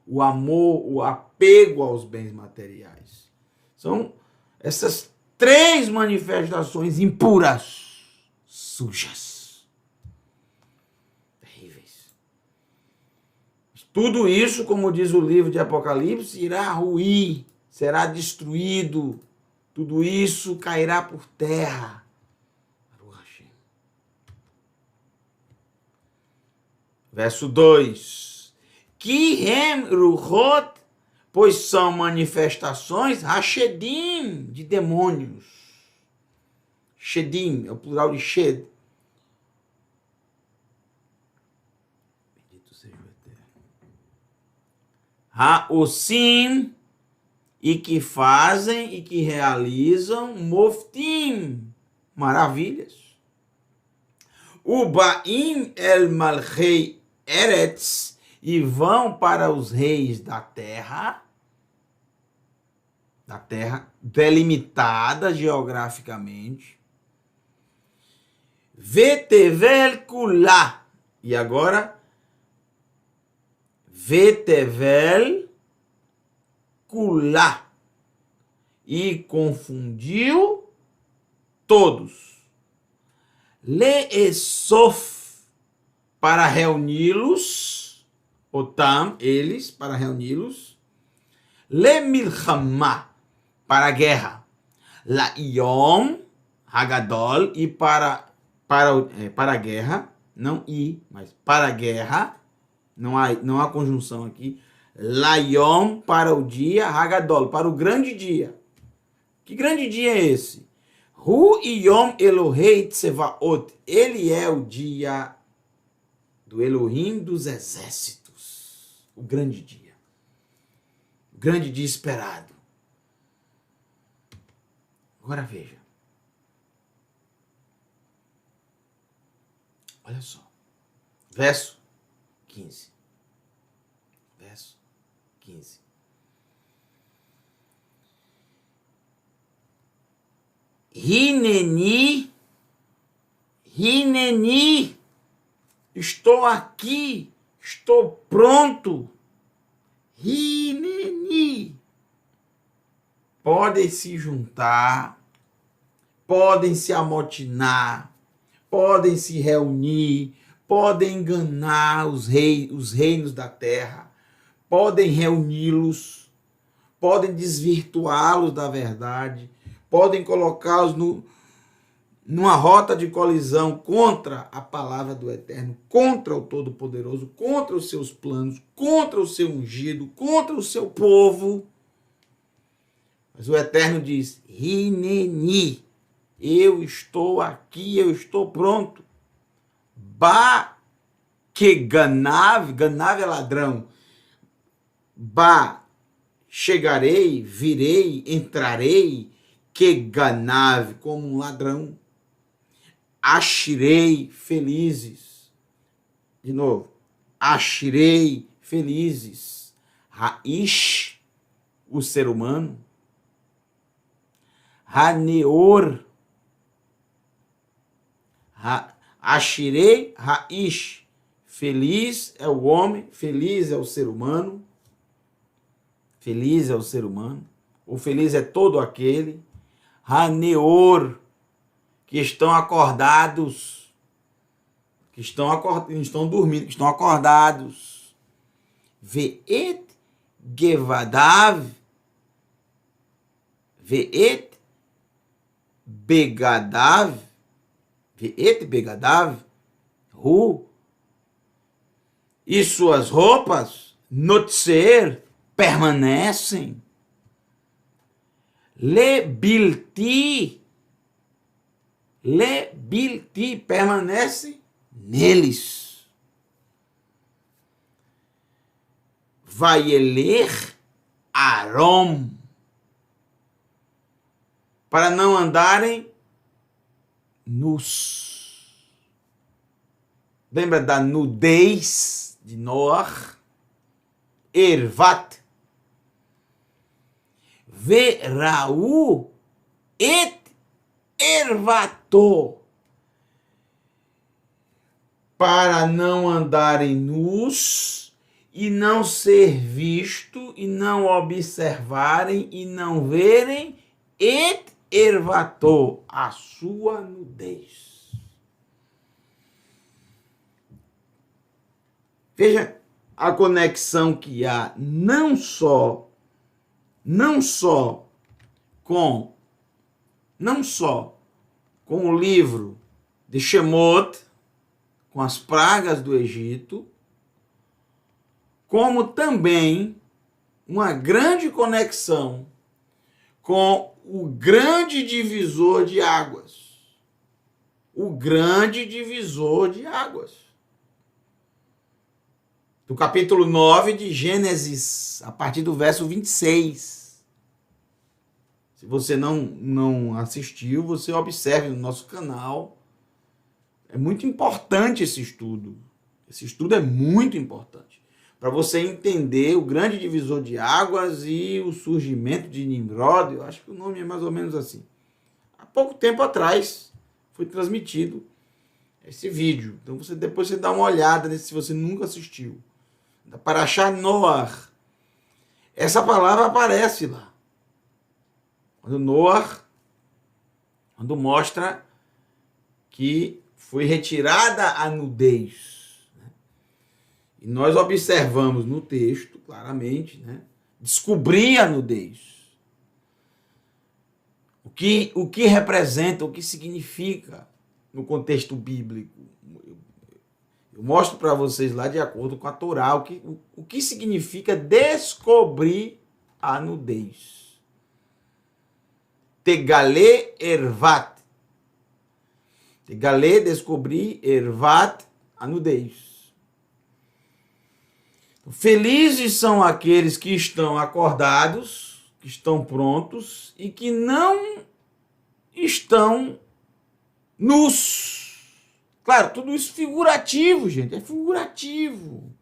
[SPEAKER 1] o amor, o apego aos bens materiais. São essas 3 manifestações impuras, sujas, terríveis. Tudo isso, como diz o livro de Apocalipse, irá ruir, será destruído. Tudo isso cairá por terra. Verso 2. Kihem ruchot, pois são manifestações, hashedim, de demônios. Shedim, é o plural de shed. Bendito seja o Eterno. Ha-osim, e que fazem e que realizam moftim, maravilhas. Ubaim el malchei eretz, e vão para os reis da terra delimitada geograficamente. Vetevel kulá, e agora vetevel kulá, e confundiu todos. Leesof, para reuni-los, otam, eles, para reuni-los. Lemilchama, para a guerra. Laiom, hagadol, e para a guerra, não mas para a guerra, não há conjunção aqui. Laiom, para o dia, hagadol, para o grande dia. Que grande dia é esse? Hu Yom Elohei Tsevaot, ele é o dia do Elohim dos exércitos, o grande dia esperado. Agora veja, olha só, verso 15. Hineni, estou aqui, estou pronto. Hineni. Podem se juntar, podem se amotinar, podem se reunir, podem enganar os reinos da terra, podem reuni-los, podem desvirtuá-los da verdade, podem colocá-los numa rota de colisão contra a palavra do Eterno, contra o Todo-Poderoso, contra os seus planos, contra o seu ungido, contra o seu povo. Mas o Eterno diz, Hineni, eu estou aqui, eu estou pronto. Ba que Ganav é ladrão. Ba, chegarei, virei, entrarei, que Ganav, como um ladrão. Ashirei, felizes. De novo, Ashirei, felizes. Raish, o ser humano. Haneor, Ashirei, Raish, feliz é o homem, feliz é o ser humano. Feliz é o ser humano. O feliz é todo aquele. Haneor, que estão acordados, que estão dormindo, que estão acordados. Ve'et gevadav, ve'et begadav, e suas roupas, notser, permanecem. Lebilti, permanece neles. vaieler Arom, para não andarem nus. Lembra da nudez de Noah? Ervat. Verau et ervato, para não andarem nus e não ser visto e não observarem e não verem et ervato, a sua nudez. Veja a conexão que há não só com o livro de Shemot, com as pragas do Egito, como também uma grande conexão com o grande divisor de águas. O grande divisor de águas. Do capítulo 9 de Gênesis, a partir do verso 26. Se você não assistiu, você observe no nosso canal. É muito importante esse estudo. Esse estudo é muito importante. Para você entender o grande divisor de águas e o surgimento de Nimrod. Eu acho que o nome é mais ou menos assim. Há pouco tempo atrás foi transmitido esse vídeo. Então depois você dá uma olhada nesse, se você nunca assistiu. Da Parashá Noah. Essa palavra aparece lá. Quando mostra que foi retirada a nudez. Né? E nós observamos no texto, claramente, né? Descobrir a nudez. O que representa, o que significa no contexto bíblico. Eu mostro para vocês lá de acordo com a Torá o que significa descobrir a nudez. Tegale ervat. Tegale, descobrir, ervat, a nudez. Felizes são aqueles que estão acordados, que estão prontos e que não estão nus. Claro, tudo isso figurativo, gente, é figurativo.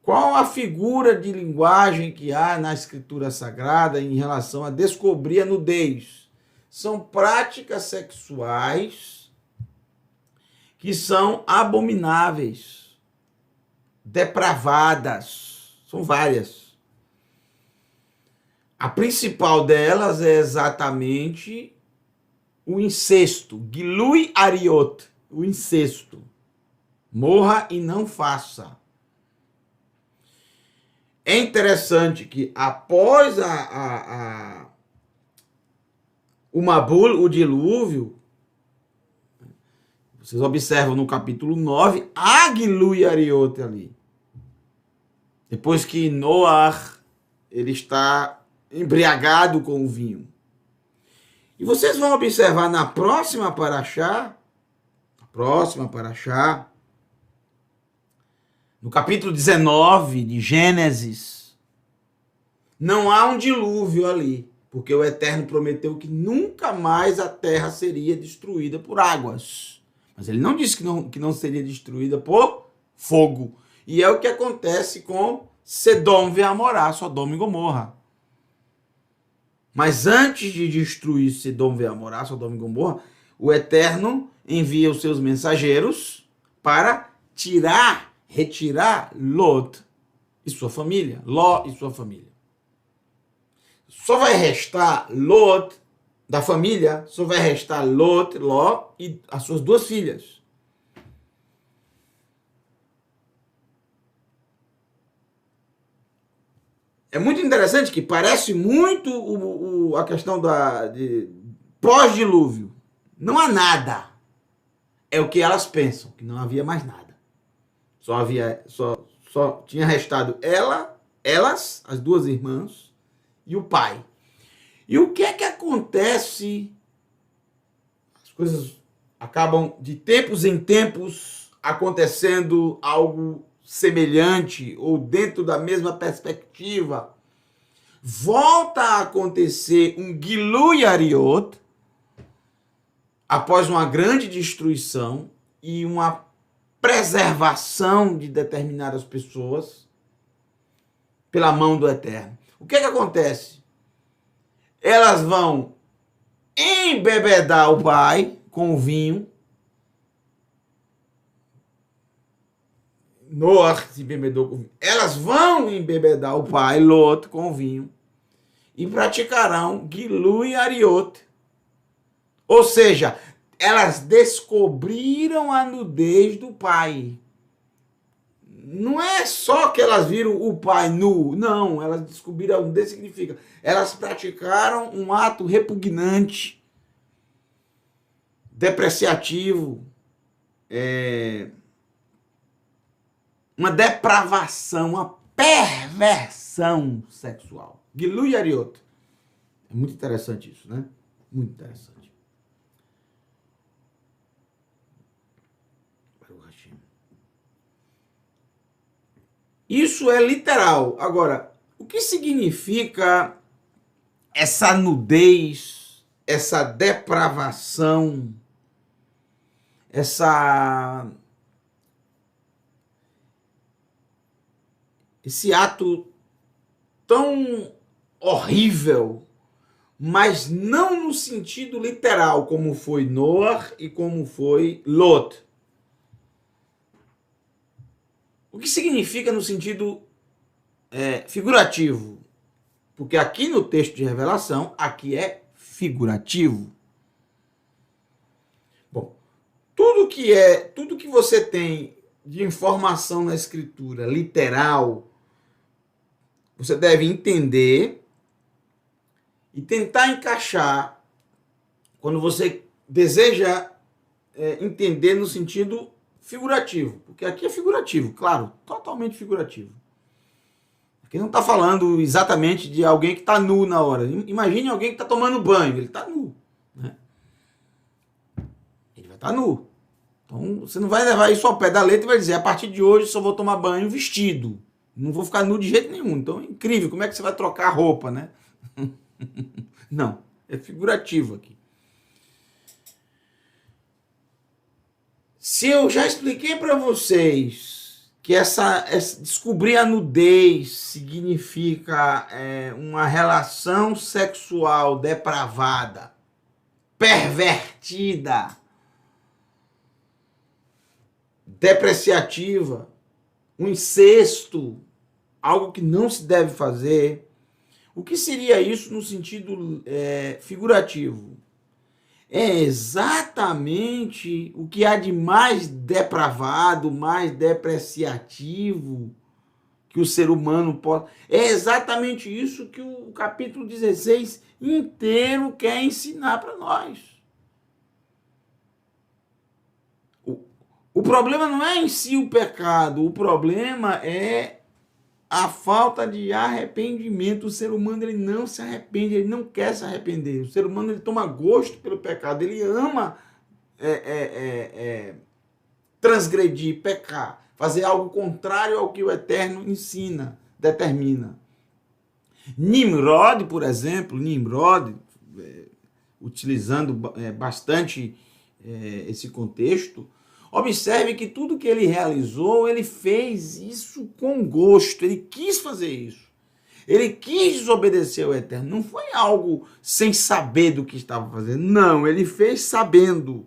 [SPEAKER 1] Qual a figura de linguagem que há na Escritura Sagrada em relação a descobrir a nudez? São práticas sexuais que são abomináveis, depravadas, são várias. A principal delas é exatamente o incesto, Gilui Ariot, o incesto. Morra e não faça. É interessante que após o Mabul, o dilúvio, vocês observam no capítulo 9, há Gilui Ariot ali. Depois que Noah, ele está embriagado com o vinho. E vocês vão observar na próxima Parashá, no capítulo 19 de Gênesis, não há um dilúvio ali, porque o Eterno prometeu que nunca mais a terra seria destruída por águas. Mas ele não disse que não seria destruída por fogo. E é o que acontece com Sedom e Amorá, Sodoma e Gomorra. Mas antes de destruir Sedom e Amorá, Sodoma e Gomorra, o Eterno envia os seus mensageiros para retirar Lot e sua família. Ló e sua família. Só vai restar Lot da família, só vai restar Lot, Ló e as suas duas filhas. É muito interessante que parece muito a questão de pós-dilúvio. Não há nada. É o que elas pensam, que não havia mais nada. Só tinha restado elas, as duas irmãs, e o pai. E o que é que acontece? As coisas acabam de tempos em tempos acontecendo algo semelhante ou dentro da mesma perspectiva, volta a acontecer um Gilui Ariot após uma grande destruição e uma preservação de determinadas pessoas pela mão do Eterno. O que acontece? Elas vão embebedar o pai com o vinho. Noah se embebedou com vinho. Elas vão embebedar o pai, Lot, com o vinho. E praticarão Gilui Ariot. Ou seja, elas descobriram a nudez do pai. Não é só que elas viram o pai nu. Não, elas descobriram a nudez, significa. Elas praticaram um ato repugnante, depreciativo, uma depravação, uma perversão sexual. Gilui Ariot. É muito interessante isso, né? Muito interessante. Isso é literal. Agora, o que significa essa nudez, essa depravação, esse ato tão horrível, mas não no sentido literal, como foi Noah e como foi Lot. O que significa no sentido figurativo? Porque aqui no texto de Revelação, aqui é figurativo. Bom, tudo que você tem de informação na Escritura literal, você deve entender e tentar encaixar quando você deseja entender no sentido figurativo, porque aqui é figurativo, claro, totalmente figurativo. Aqui não está falando exatamente de alguém que está nu na hora. Imagine alguém que está tomando banho, ele está nu, né? Ele vai estar nu. Então você não vai levar isso ao pé da letra e vai dizer, a partir de hoje só vou tomar banho vestido. Não vou ficar nu de jeito nenhum. Então é incrível, como é que você vai trocar a roupa, né? Não, é figurativo aqui. Se eu já expliquei para vocês que descobrir a nudez significa uma relação sexual depravada, pervertida, depreciativa, um incesto, algo que não se deve fazer, o que seria isso no sentido figurativo? É exatamente o que há de mais depravado, mais depreciativo que o ser humano pode... É exatamente isso que o capítulo 16 inteiro quer ensinar para nós. O problema não é em si o pecado, o problema é a falta de arrependimento. O ser humano ele não se arrepende, ele não quer se arrepender. O ser humano ele toma gosto pelo pecado, ele ama transgredir, pecar, fazer algo contrário ao que o Eterno ensina, determina. Nimrod, por exemplo, utilizando bastante esse contexto, observe que tudo que ele realizou, ele fez isso com gosto, ele quis fazer isso. Ele quis desobedecer ao Eterno, não foi algo sem saber do que estava fazendo, não, ele fez sabendo.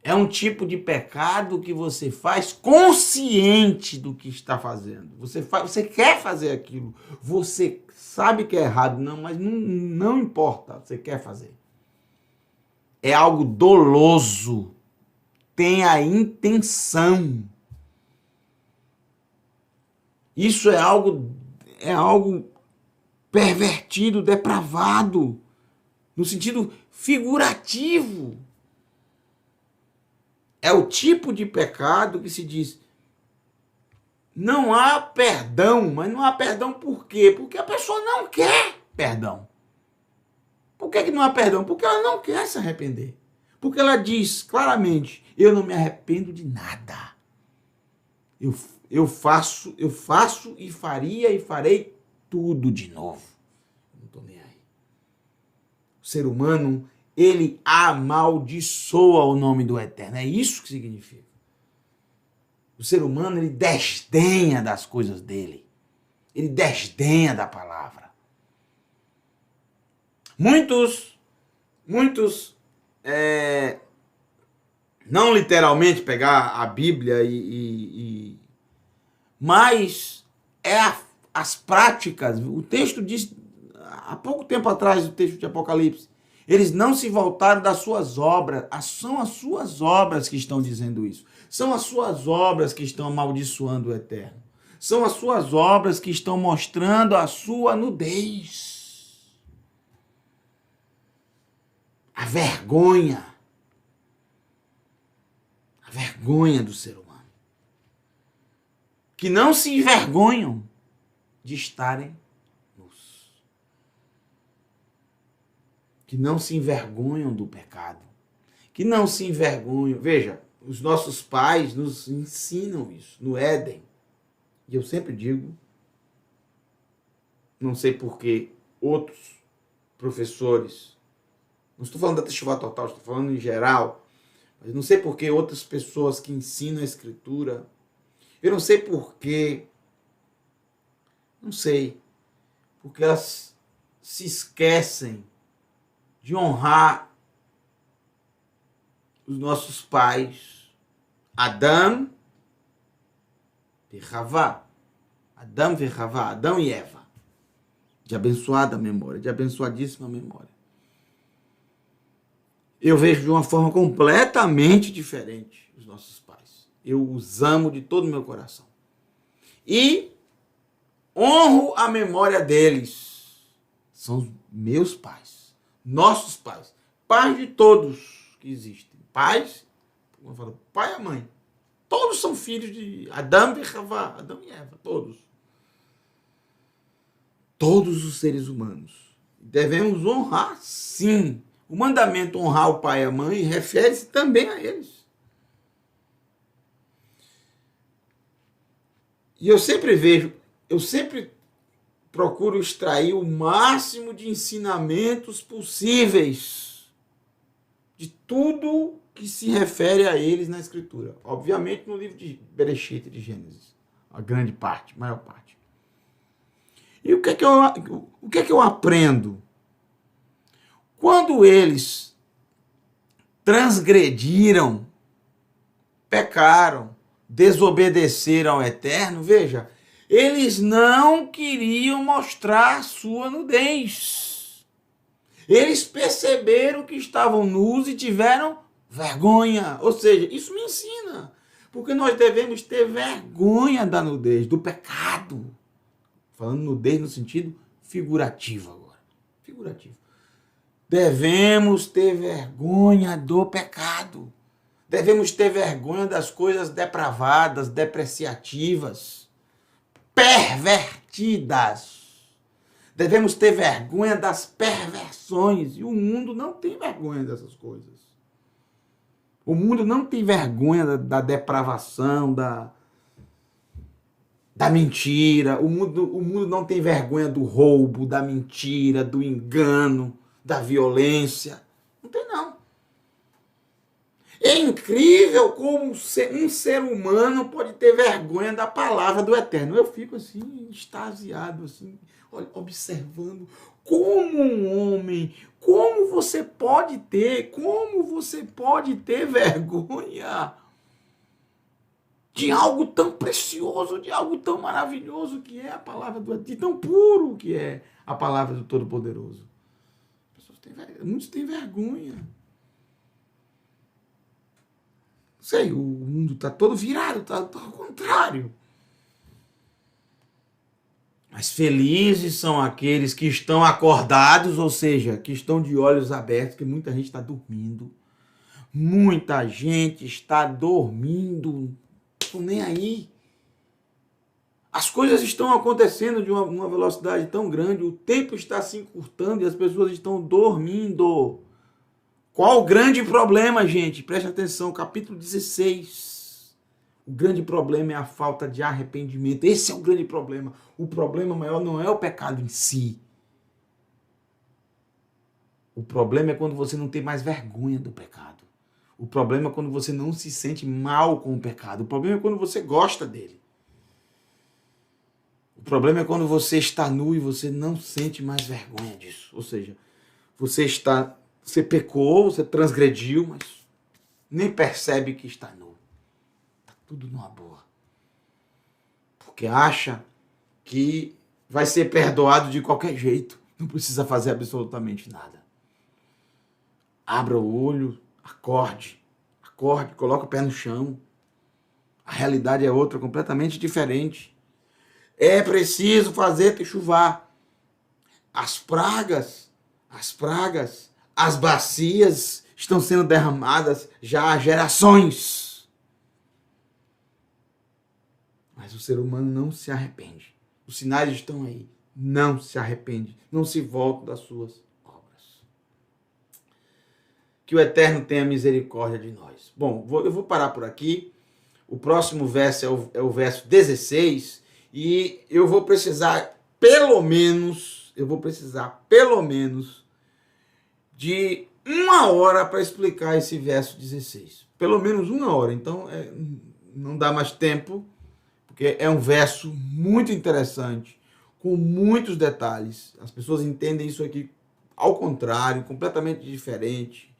[SPEAKER 1] É um tipo de pecado que você faz consciente do que está fazendo. Você quer fazer aquilo, você sabe que é errado, não, mas não importa, você quer fazer. É algo doloso, tem a intenção. Isso é algo pervertido, depravado, no sentido figurativo. É o tipo de pecado que se diz, não há perdão, mas não há perdão por quê? Porque a pessoa não quer perdão. Por que não há perdão? Porque ela não quer se arrepender. Porque ela diz claramente, eu não me arrependo de nada. Eu faço e faria e farei tudo de novo. Não estou nem aí. O ser humano, ele amaldiçoa o nome do Eterno. É isso que significa. O ser humano, ele desdenha das coisas dele. Ele desdenha da palavra. Muitos, não literalmente pegar a Bíblia mas as práticas. O texto diz, há pouco tempo atrás, o texto de Apocalipse, eles não se voltaram das suas obras. São as suas obras que estão dizendo isso. São as suas obras que estão amaldiçoando o Eterno. São as suas obras que estão mostrando a sua nudez. A vergonha. A vergonha do ser humano. Que não se envergonham de estarem nus. Que não se envergonham do pecado. Que não se envergonham. Veja, os nossos pais nos ensinam isso no Éden. E eu sempre digo, não sei por que outros professores, não estou falando da Teshuvá Total, estou falando em geral, mas não sei por que outras pessoas que ensinam a Escritura, eu não sei por que, porque elas se esquecem de honrar os nossos pais, Adão e Havá, Adão e Eva, de abençoada memória, de abençoadíssima memória. Eu vejo de uma forma completamente diferente os nossos pais. Eu os amo de todo o meu coração. E honro a memória deles. São os meus pais, nossos pais, pais de todos que existem. Pais, como eu falo, pai e mãe. Todos são filhos de Adão e Havá, Adão e Eva, todos. Todos os seres humanos. Devemos honrar, sim. O mandamento honrar o pai e a mãe refere-se também a eles. E eu sempre procuro extrair o máximo de ensinamentos possíveis de tudo que se refere a eles na Escritura. Obviamente no livro de Bereshit, de Gênesis. A grande parte, a maior parte. E o que é que eu aprendo? Quando eles transgrediram, pecaram, desobedeceram ao Eterno, veja, eles não queriam mostrar sua nudez. Eles perceberam que estavam nus e tiveram vergonha. Ou seja, isso me ensina. Porque nós devemos ter vergonha da nudez, do pecado. Falando nudez no sentido figurativo agora. Figurativo. Devemos ter vergonha do pecado. Devemos ter vergonha das coisas depravadas, depreciativas, pervertidas. Devemos ter vergonha das perversões. E o mundo não tem vergonha dessas coisas. O mundo não tem vergonha da depravação, da mentira. O mundo não tem vergonha do roubo, da mentira, do engano, da violência. Não tem, não. É incrível como um ser humano pode ter vergonha da palavra do Eterno. Eu fico assim, extasiado, assim, observando como um homem, como você pode ter vergonha de algo tão precioso, de algo tão maravilhoso que é a palavra do Eterno, de tão puro que é a palavra do Todo-Poderoso. Muitos têm vergonha. Sei, o mundo está todo virado, está ao contrário. Mas felizes são aqueles que estão acordados, ou seja, que estão de olhos abertos, que muita gente está dormindo. Muita gente está dormindo, não nem aí. As coisas estão acontecendo de uma velocidade tão grande, o tempo está se encurtando e as pessoas estão dormindo. Qual o grande problema, gente? Preste atenção, capítulo 16. O grande problema é a falta de arrependimento. Esse é o grande problema. O problema maior não é o pecado em si. O problema é quando você não tem mais vergonha do pecado. O problema é quando você não se sente mal com o pecado. O problema é quando você gosta dele. O problema é quando você está nu e você não sente mais vergonha disso. Ou seja, você pecou, você transgrediu, mas nem percebe que está nu. Está tudo numa boa. Porque acha que vai ser perdoado de qualquer jeito. Não precisa fazer absolutamente nada. Abra o olho, acorde, coloca o pé no chão. A realidade é outra, completamente diferente. É preciso fazer techuvá. As pragas, as bacias estão sendo derramadas já há gerações. Mas o ser humano não se arrepende. Os sinais estão aí. Não se arrepende. Não se volta das suas obras. Que o Eterno tenha misericórdia de nós. Bom, eu vou parar por aqui. O próximo verso é o verso 16. E eu vou precisar pelo menos de 1 hora para explicar esse verso 16. Pelo menos 1 hora. Então, não dá mais tempo, porque é um verso muito interessante, com muitos detalhes. As pessoas entendem isso aqui ao contrário, completamente diferente.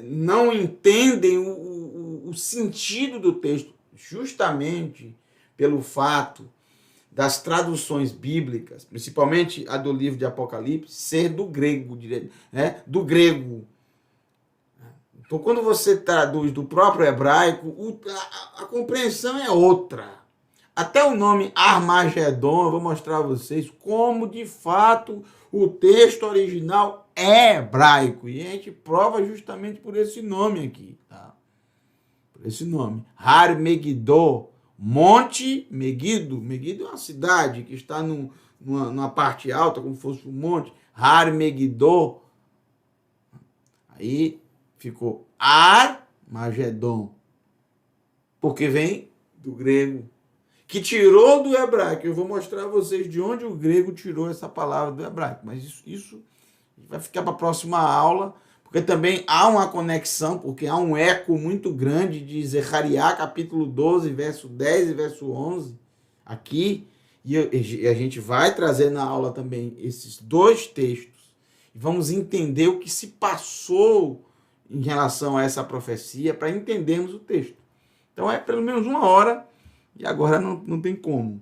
[SPEAKER 1] Não entendem o sentido do texto, justamente pelo fato das traduções bíblicas, principalmente a do livro de Apocalipse, ser do grego, do grego. Então, quando você traduz do próprio hebraico, a compreensão é outra. Até o nome Armagedon, eu vou mostrar a vocês como, de fato, o texto original é hebraico. E a gente prova justamente por esse nome aqui. Tá? Por esse nome. Har Megiddo. Monte Megido. Megido é uma cidade que está numa parte alta, como se fosse um monte. Har Megiddo. Aí ficou Armagedon. Porque vem do grego. Que tirou do hebraico. Eu vou mostrar a vocês de onde o grego tirou essa palavra do hebraico. Mas isso vai ficar para a próxima aula. Porque também há uma conexão, porque há um eco muito grande de Zechariah, capítulo 12, verso 10 e verso 11, aqui. E a gente vai trazer na aula também esses dois textos. E vamos entender o que se passou em relação a essa profecia, para entendermos o texto. Então é pelo menos 1 hora, e agora não tem como.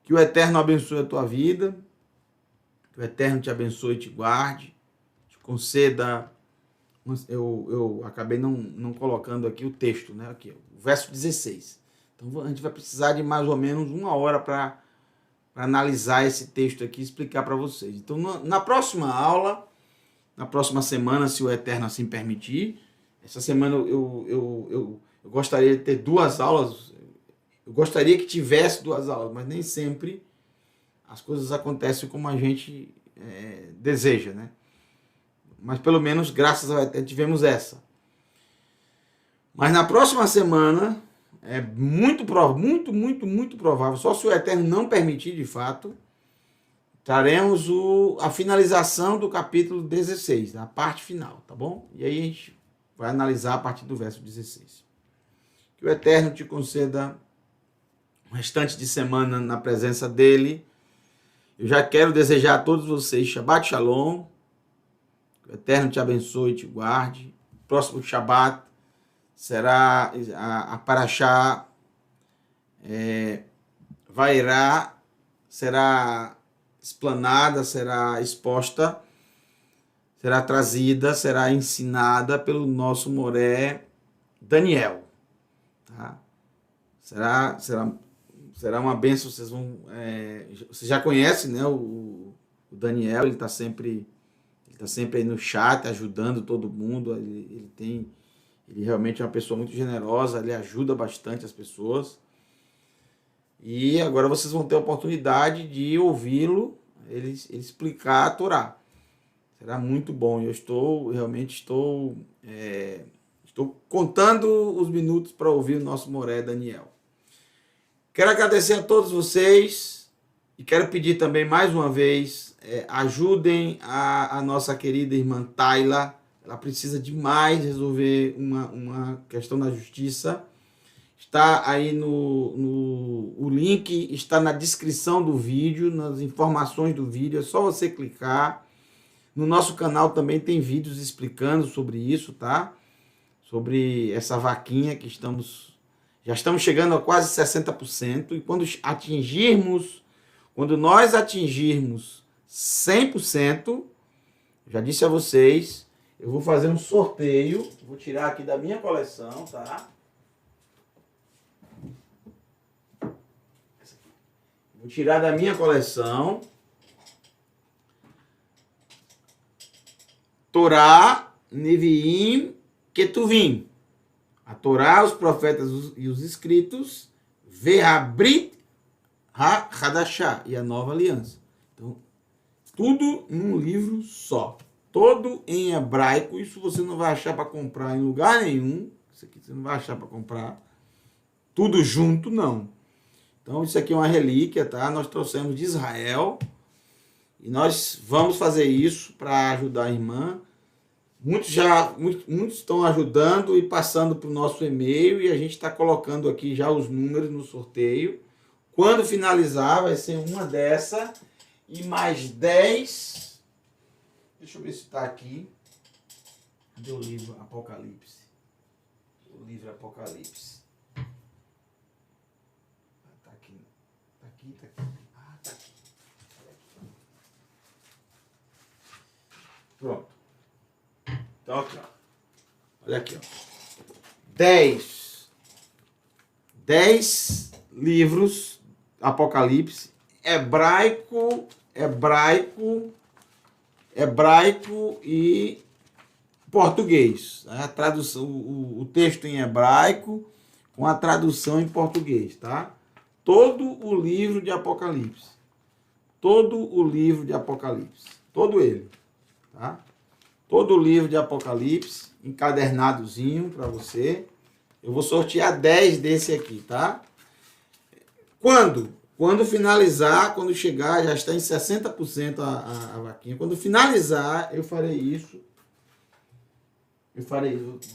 [SPEAKER 1] Que o Eterno abençoe a tua vida, que o Eterno te abençoe e te guarde, te conceda. Eu acabei não colocando aqui o texto, né? Aqui, o verso 16. Então a gente vai precisar de mais ou menos 1 hora para analisar esse texto aqui e explicar para vocês. Então, na próxima aula, na próxima semana, se o Eterno assim permitir, essa semana eu gostaria de ter 2 aulas. Eu gostaria que tivesse 2 aulas, mas nem sempre as coisas acontecem como a gente deseja, né? Mas pelo menos, graças ao Eterno, tivemos essa. Mas na próxima semana, é muito provável, só se o Eterno não permitir de fato, traremos a finalização do capítulo 16, a parte final, tá bom? E aí a gente vai analisar a partir do verso 16. Que o Eterno te conceda um restante de semana na presença dele. Eu já quero desejar a todos vocês Shabbat Shalom. Que o Eterno te abençoe e te guarde. Próximo Shabbat será a Parashá Vairá, será explanada, será exposta, será trazida, será ensinada pelo nosso Moré Daniel. Tá? Será uma bênção. Vocês já conhecem, né, o Daniel, ele está sempre aí no chat, ajudando todo mundo. Ele realmente é uma pessoa muito generosa, ele ajuda bastante as pessoas. E agora vocês vão ter a oportunidade de ouvi-lo, ele explicar a Torá, Será muito bom. Eu realmente estou contando os minutos para ouvir o nosso Moré Daniel. Quero agradecer a todos vocês e quero pedir também mais uma vez, ajudem a nossa querida irmã Tayla. Ela precisa demais resolver uma questão na justiça. Está aí o link está na descrição do vídeo, nas informações do vídeo, é só você clicar. No nosso canal também tem vídeos explicando sobre isso, tá? Sobre essa vaquinha que já estamos chegando a quase 60%, e quando nós atingirmos 100%, já disse a vocês, eu vou fazer um sorteio, vou tirar aqui da minha coleção, tá? Vou tirar da minha coleção Torá, Neviim, Ketuvim. A Torá, os profetas e os escritos, Ve'habrit ha-Hadashah, e a nova aliança. Então, tudo num livro só. Todo em hebraico. Isso você não vai achar para comprar em lugar nenhum. Isso aqui você não vai achar para comprar tudo junto, não. Então, isso aqui é uma relíquia, tá? Nós trouxemos de Israel e nós vamos fazer isso para ajudar a irmã. Muitos estão ajudando e passando para o nosso e-mail, e a gente está colocando aqui já os números no sorteio. Quando finalizar, vai ser uma dessa e mais 10. Deixa eu ver se está aqui. Cadê o livro Apocalipse? O livro Apocalipse. Tá aqui. Ah, tá aqui. Pronto. Então, aqui, ó. Olha aqui, ó. 10 livros Apocalipse, hebraico e português. A tradução, o texto em hebraico com a tradução em português, tá? Todo o livro de Apocalipse. Todo o livro de Apocalipse. Todo ele, tá? Todo o livro de Apocalipse, encadernadozinho para você. Eu vou sortear 10 desse aqui, tá? Quando finalizar, quando chegar, já está em 60% a vaquinha. Quando finalizar, eu farei isso. Vou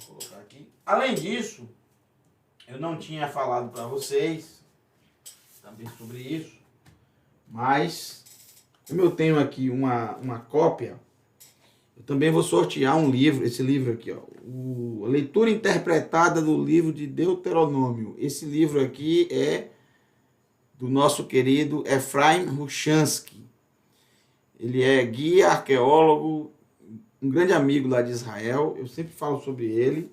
[SPEAKER 1] colocar aqui. Além disso, eu não tinha falado para vocês também sobre isso, mas como eu tenho aqui uma cópia, eu também vou sortear um livro, esse livro aqui, ó, a leitura interpretada do livro de Deuteronômio. Esse livro aqui é do nosso querido Efraim Rushansky. Ele é guia, arqueólogo, um grande amigo lá de Israel. Eu sempre falo sobre ele.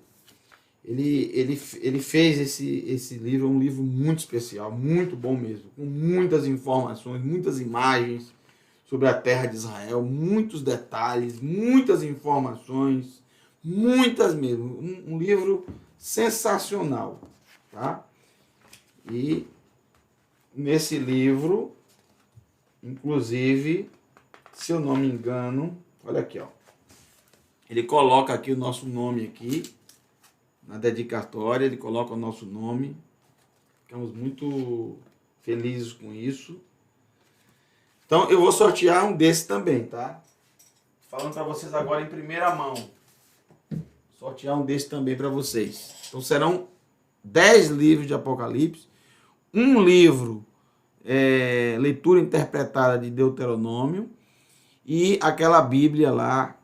[SPEAKER 1] Ele fez esse livro, um livro muito especial, muito bom mesmo, com muitas informações, muitas imagens sobre a terra de Israel, muitos detalhes, muitas informações, muitas mesmo. Um livro sensacional, tá? E nesse livro, inclusive, se eu não me engano, olha aqui, ó. Ele coloca aqui o nosso nome aqui, na dedicatória, ele coloca o nosso nome. Ficamos muito felizes com isso. Então, eu vou sortear um desse também, tá? Falando para vocês agora em primeira mão. Sortear um desse também para vocês. Então, serão 10 livros de Apocalipse. Um livro, leitura interpretada de Deuteronômio. E aquela Bíblia lá,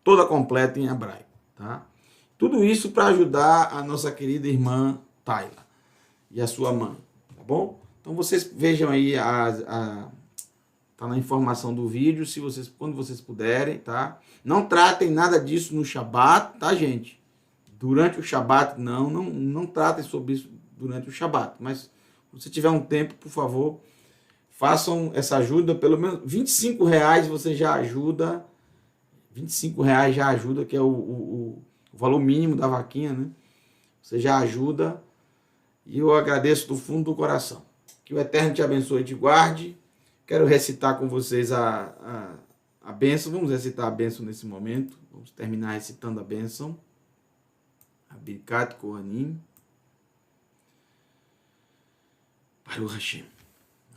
[SPEAKER 1] toda completa em hebraico, tá? Tudo isso para ajudar a nossa querida irmã Tayla e a sua mãe, tá bom? Então, vocês vejam aí tá na informação do vídeo, quando vocês puderem, tá? Não tratem nada disso no Shabat, tá, gente? Durante o Shabat, não tratem sobre isso durante o Shabat. Mas, se você tiver um tempo, por favor, façam essa ajuda. Pelo menos R$25 você já ajuda. R$25 já ajuda, que é o valor mínimo da vaquinha, né? Você já ajuda. E eu agradeço do fundo do coração. Que o Eterno te abençoe e te guarde. Quero recitar com vocês a a bênção. Vamos recitar a bênção nesse momento. Vamos terminar recitando a bênção. A Birkat Kohanim. Baruch Hashem.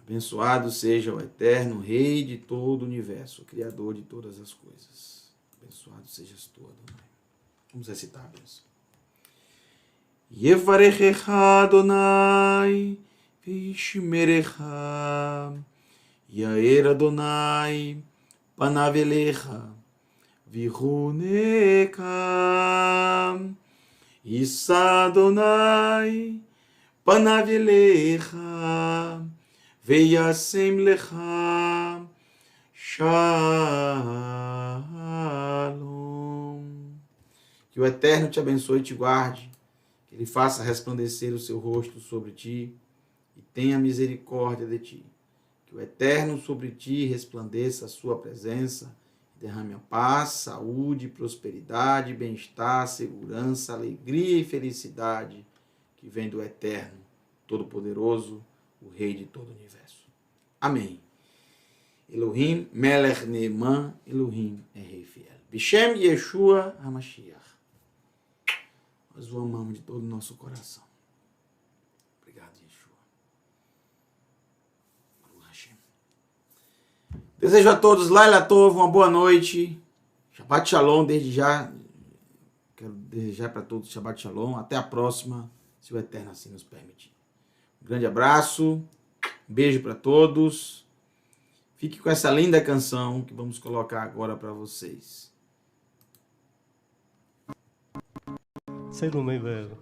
[SPEAKER 1] Abençoado seja o eterno Rei de todo o universo, o Criador de todas as coisas. Abençoado sejas tu, Adonai. Vamos recitar a bênção. Yevarechecha Adonai, vishmerecha, Yair Adonai, panav elecha, vihuneka, Yisa Adonai, panav elecha, veyasem lecha, shalom. Que o Eterno te abençoe e te guarde, que Ele faça resplandecer o seu rosto sobre ti e tenha misericórdia de ti. Que o Eterno sobre ti resplandeça a sua presença e derrame a paz, saúde, prosperidade, bem-estar, segurança, alegria e felicidade que vem do Eterno, Todo-Poderoso, o Rei de todo o universo. Amém. Elohim Melech Neeman, Elohim é Rei fiel. Bishem Yeshua HaMashiach. Nós o amamos de todo o nosso coração. Obrigado, Yeshua. Baruch Hashem. Desejo a todos, Laila Tov, uma boa noite. Shabbat Shalom, desde já. Quero desejar para todos Shabbat Shalom. Até a próxima, se o Eterno assim nos permitir. Um grande abraço, um beijo para todos. Fique com essa linda canção que vamos colocar agora para vocês.
[SPEAKER 2] Sei do meio velho.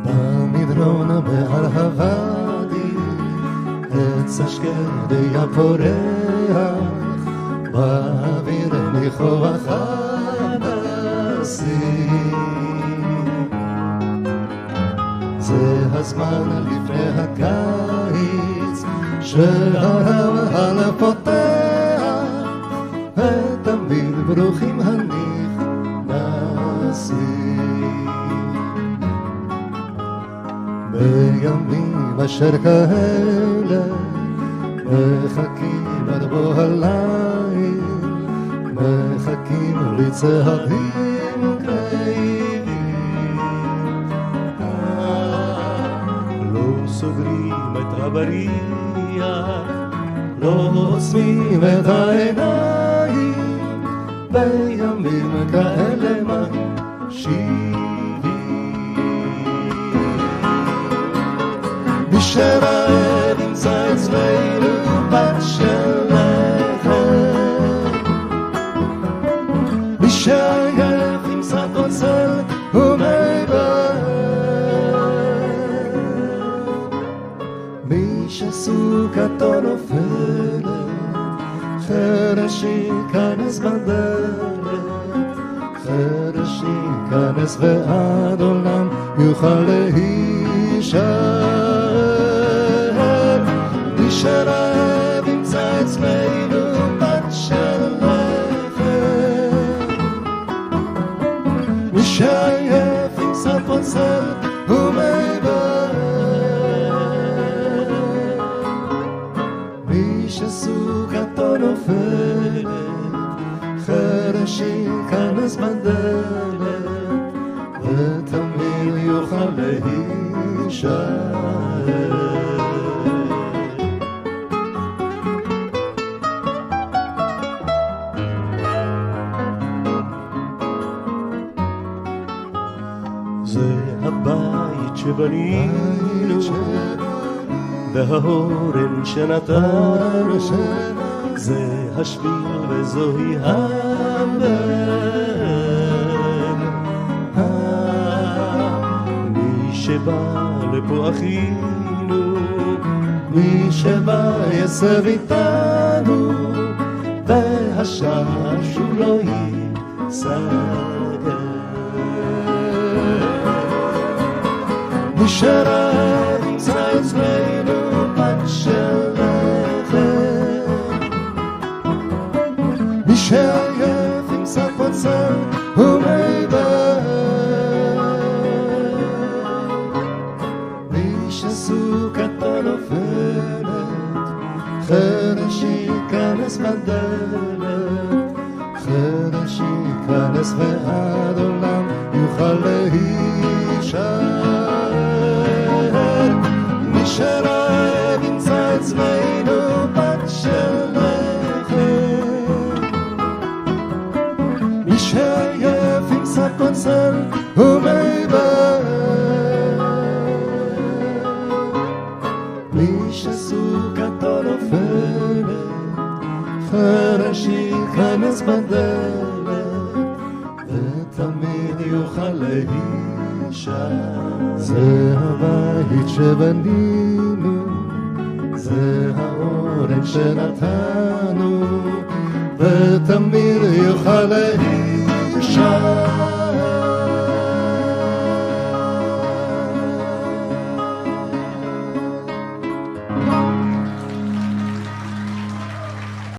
[SPEAKER 3] במדרון בהר הוואדי עץ השקדי הפורח באוויר ניחוח זה הזמן לפני הקיץ שההר פותח ותמיד ברוכים הנכנסים בימים אשר כאלה מחכים עד בוא הליל מחכים לצעדים קרבים
[SPEAKER 2] לא סוגרים את הבריח,
[SPEAKER 3] לא עוצמים את העיניים בימים כאלה מקשיבים בשבע נמצא אצלנו בת של שייך עם שפות צל ומי בהר מי שסוכתו נופלת חרש ייכנס בדלת חרש ייכנס ועד עולם יוכל להישאר מי שרעב ימצא אצלנו בת של שייך עם שפות צל ומי בהר מי שסוכתו נופלת חרש ייכנס בדלת ותמיד יוכל להישאר
[SPEAKER 2] הבית שבנינו וההורן שנתנו זה השביל וזוהי הבן מי שבא לפה אחינו
[SPEAKER 3] מי שבא יסב איתנו והשעשוע לא ייסגר מי שרעב ימצא אצלנו בת של לחם מי שסוכתו נופלת, חרש ייכנס בדלת, חרש ייכנס ועד עולם יוכל להישאר. מי שרעב ימצא אצלנו פת של לחם, מי שעייף ימצא קוצר ומי בער, מי שסוכתו נופלת, חרש ייכנס בדלת, ותמיד יוכל להישאר. זה הבית שבנינו, זה האורן שנתנו, ותמיד יוכל להישאר.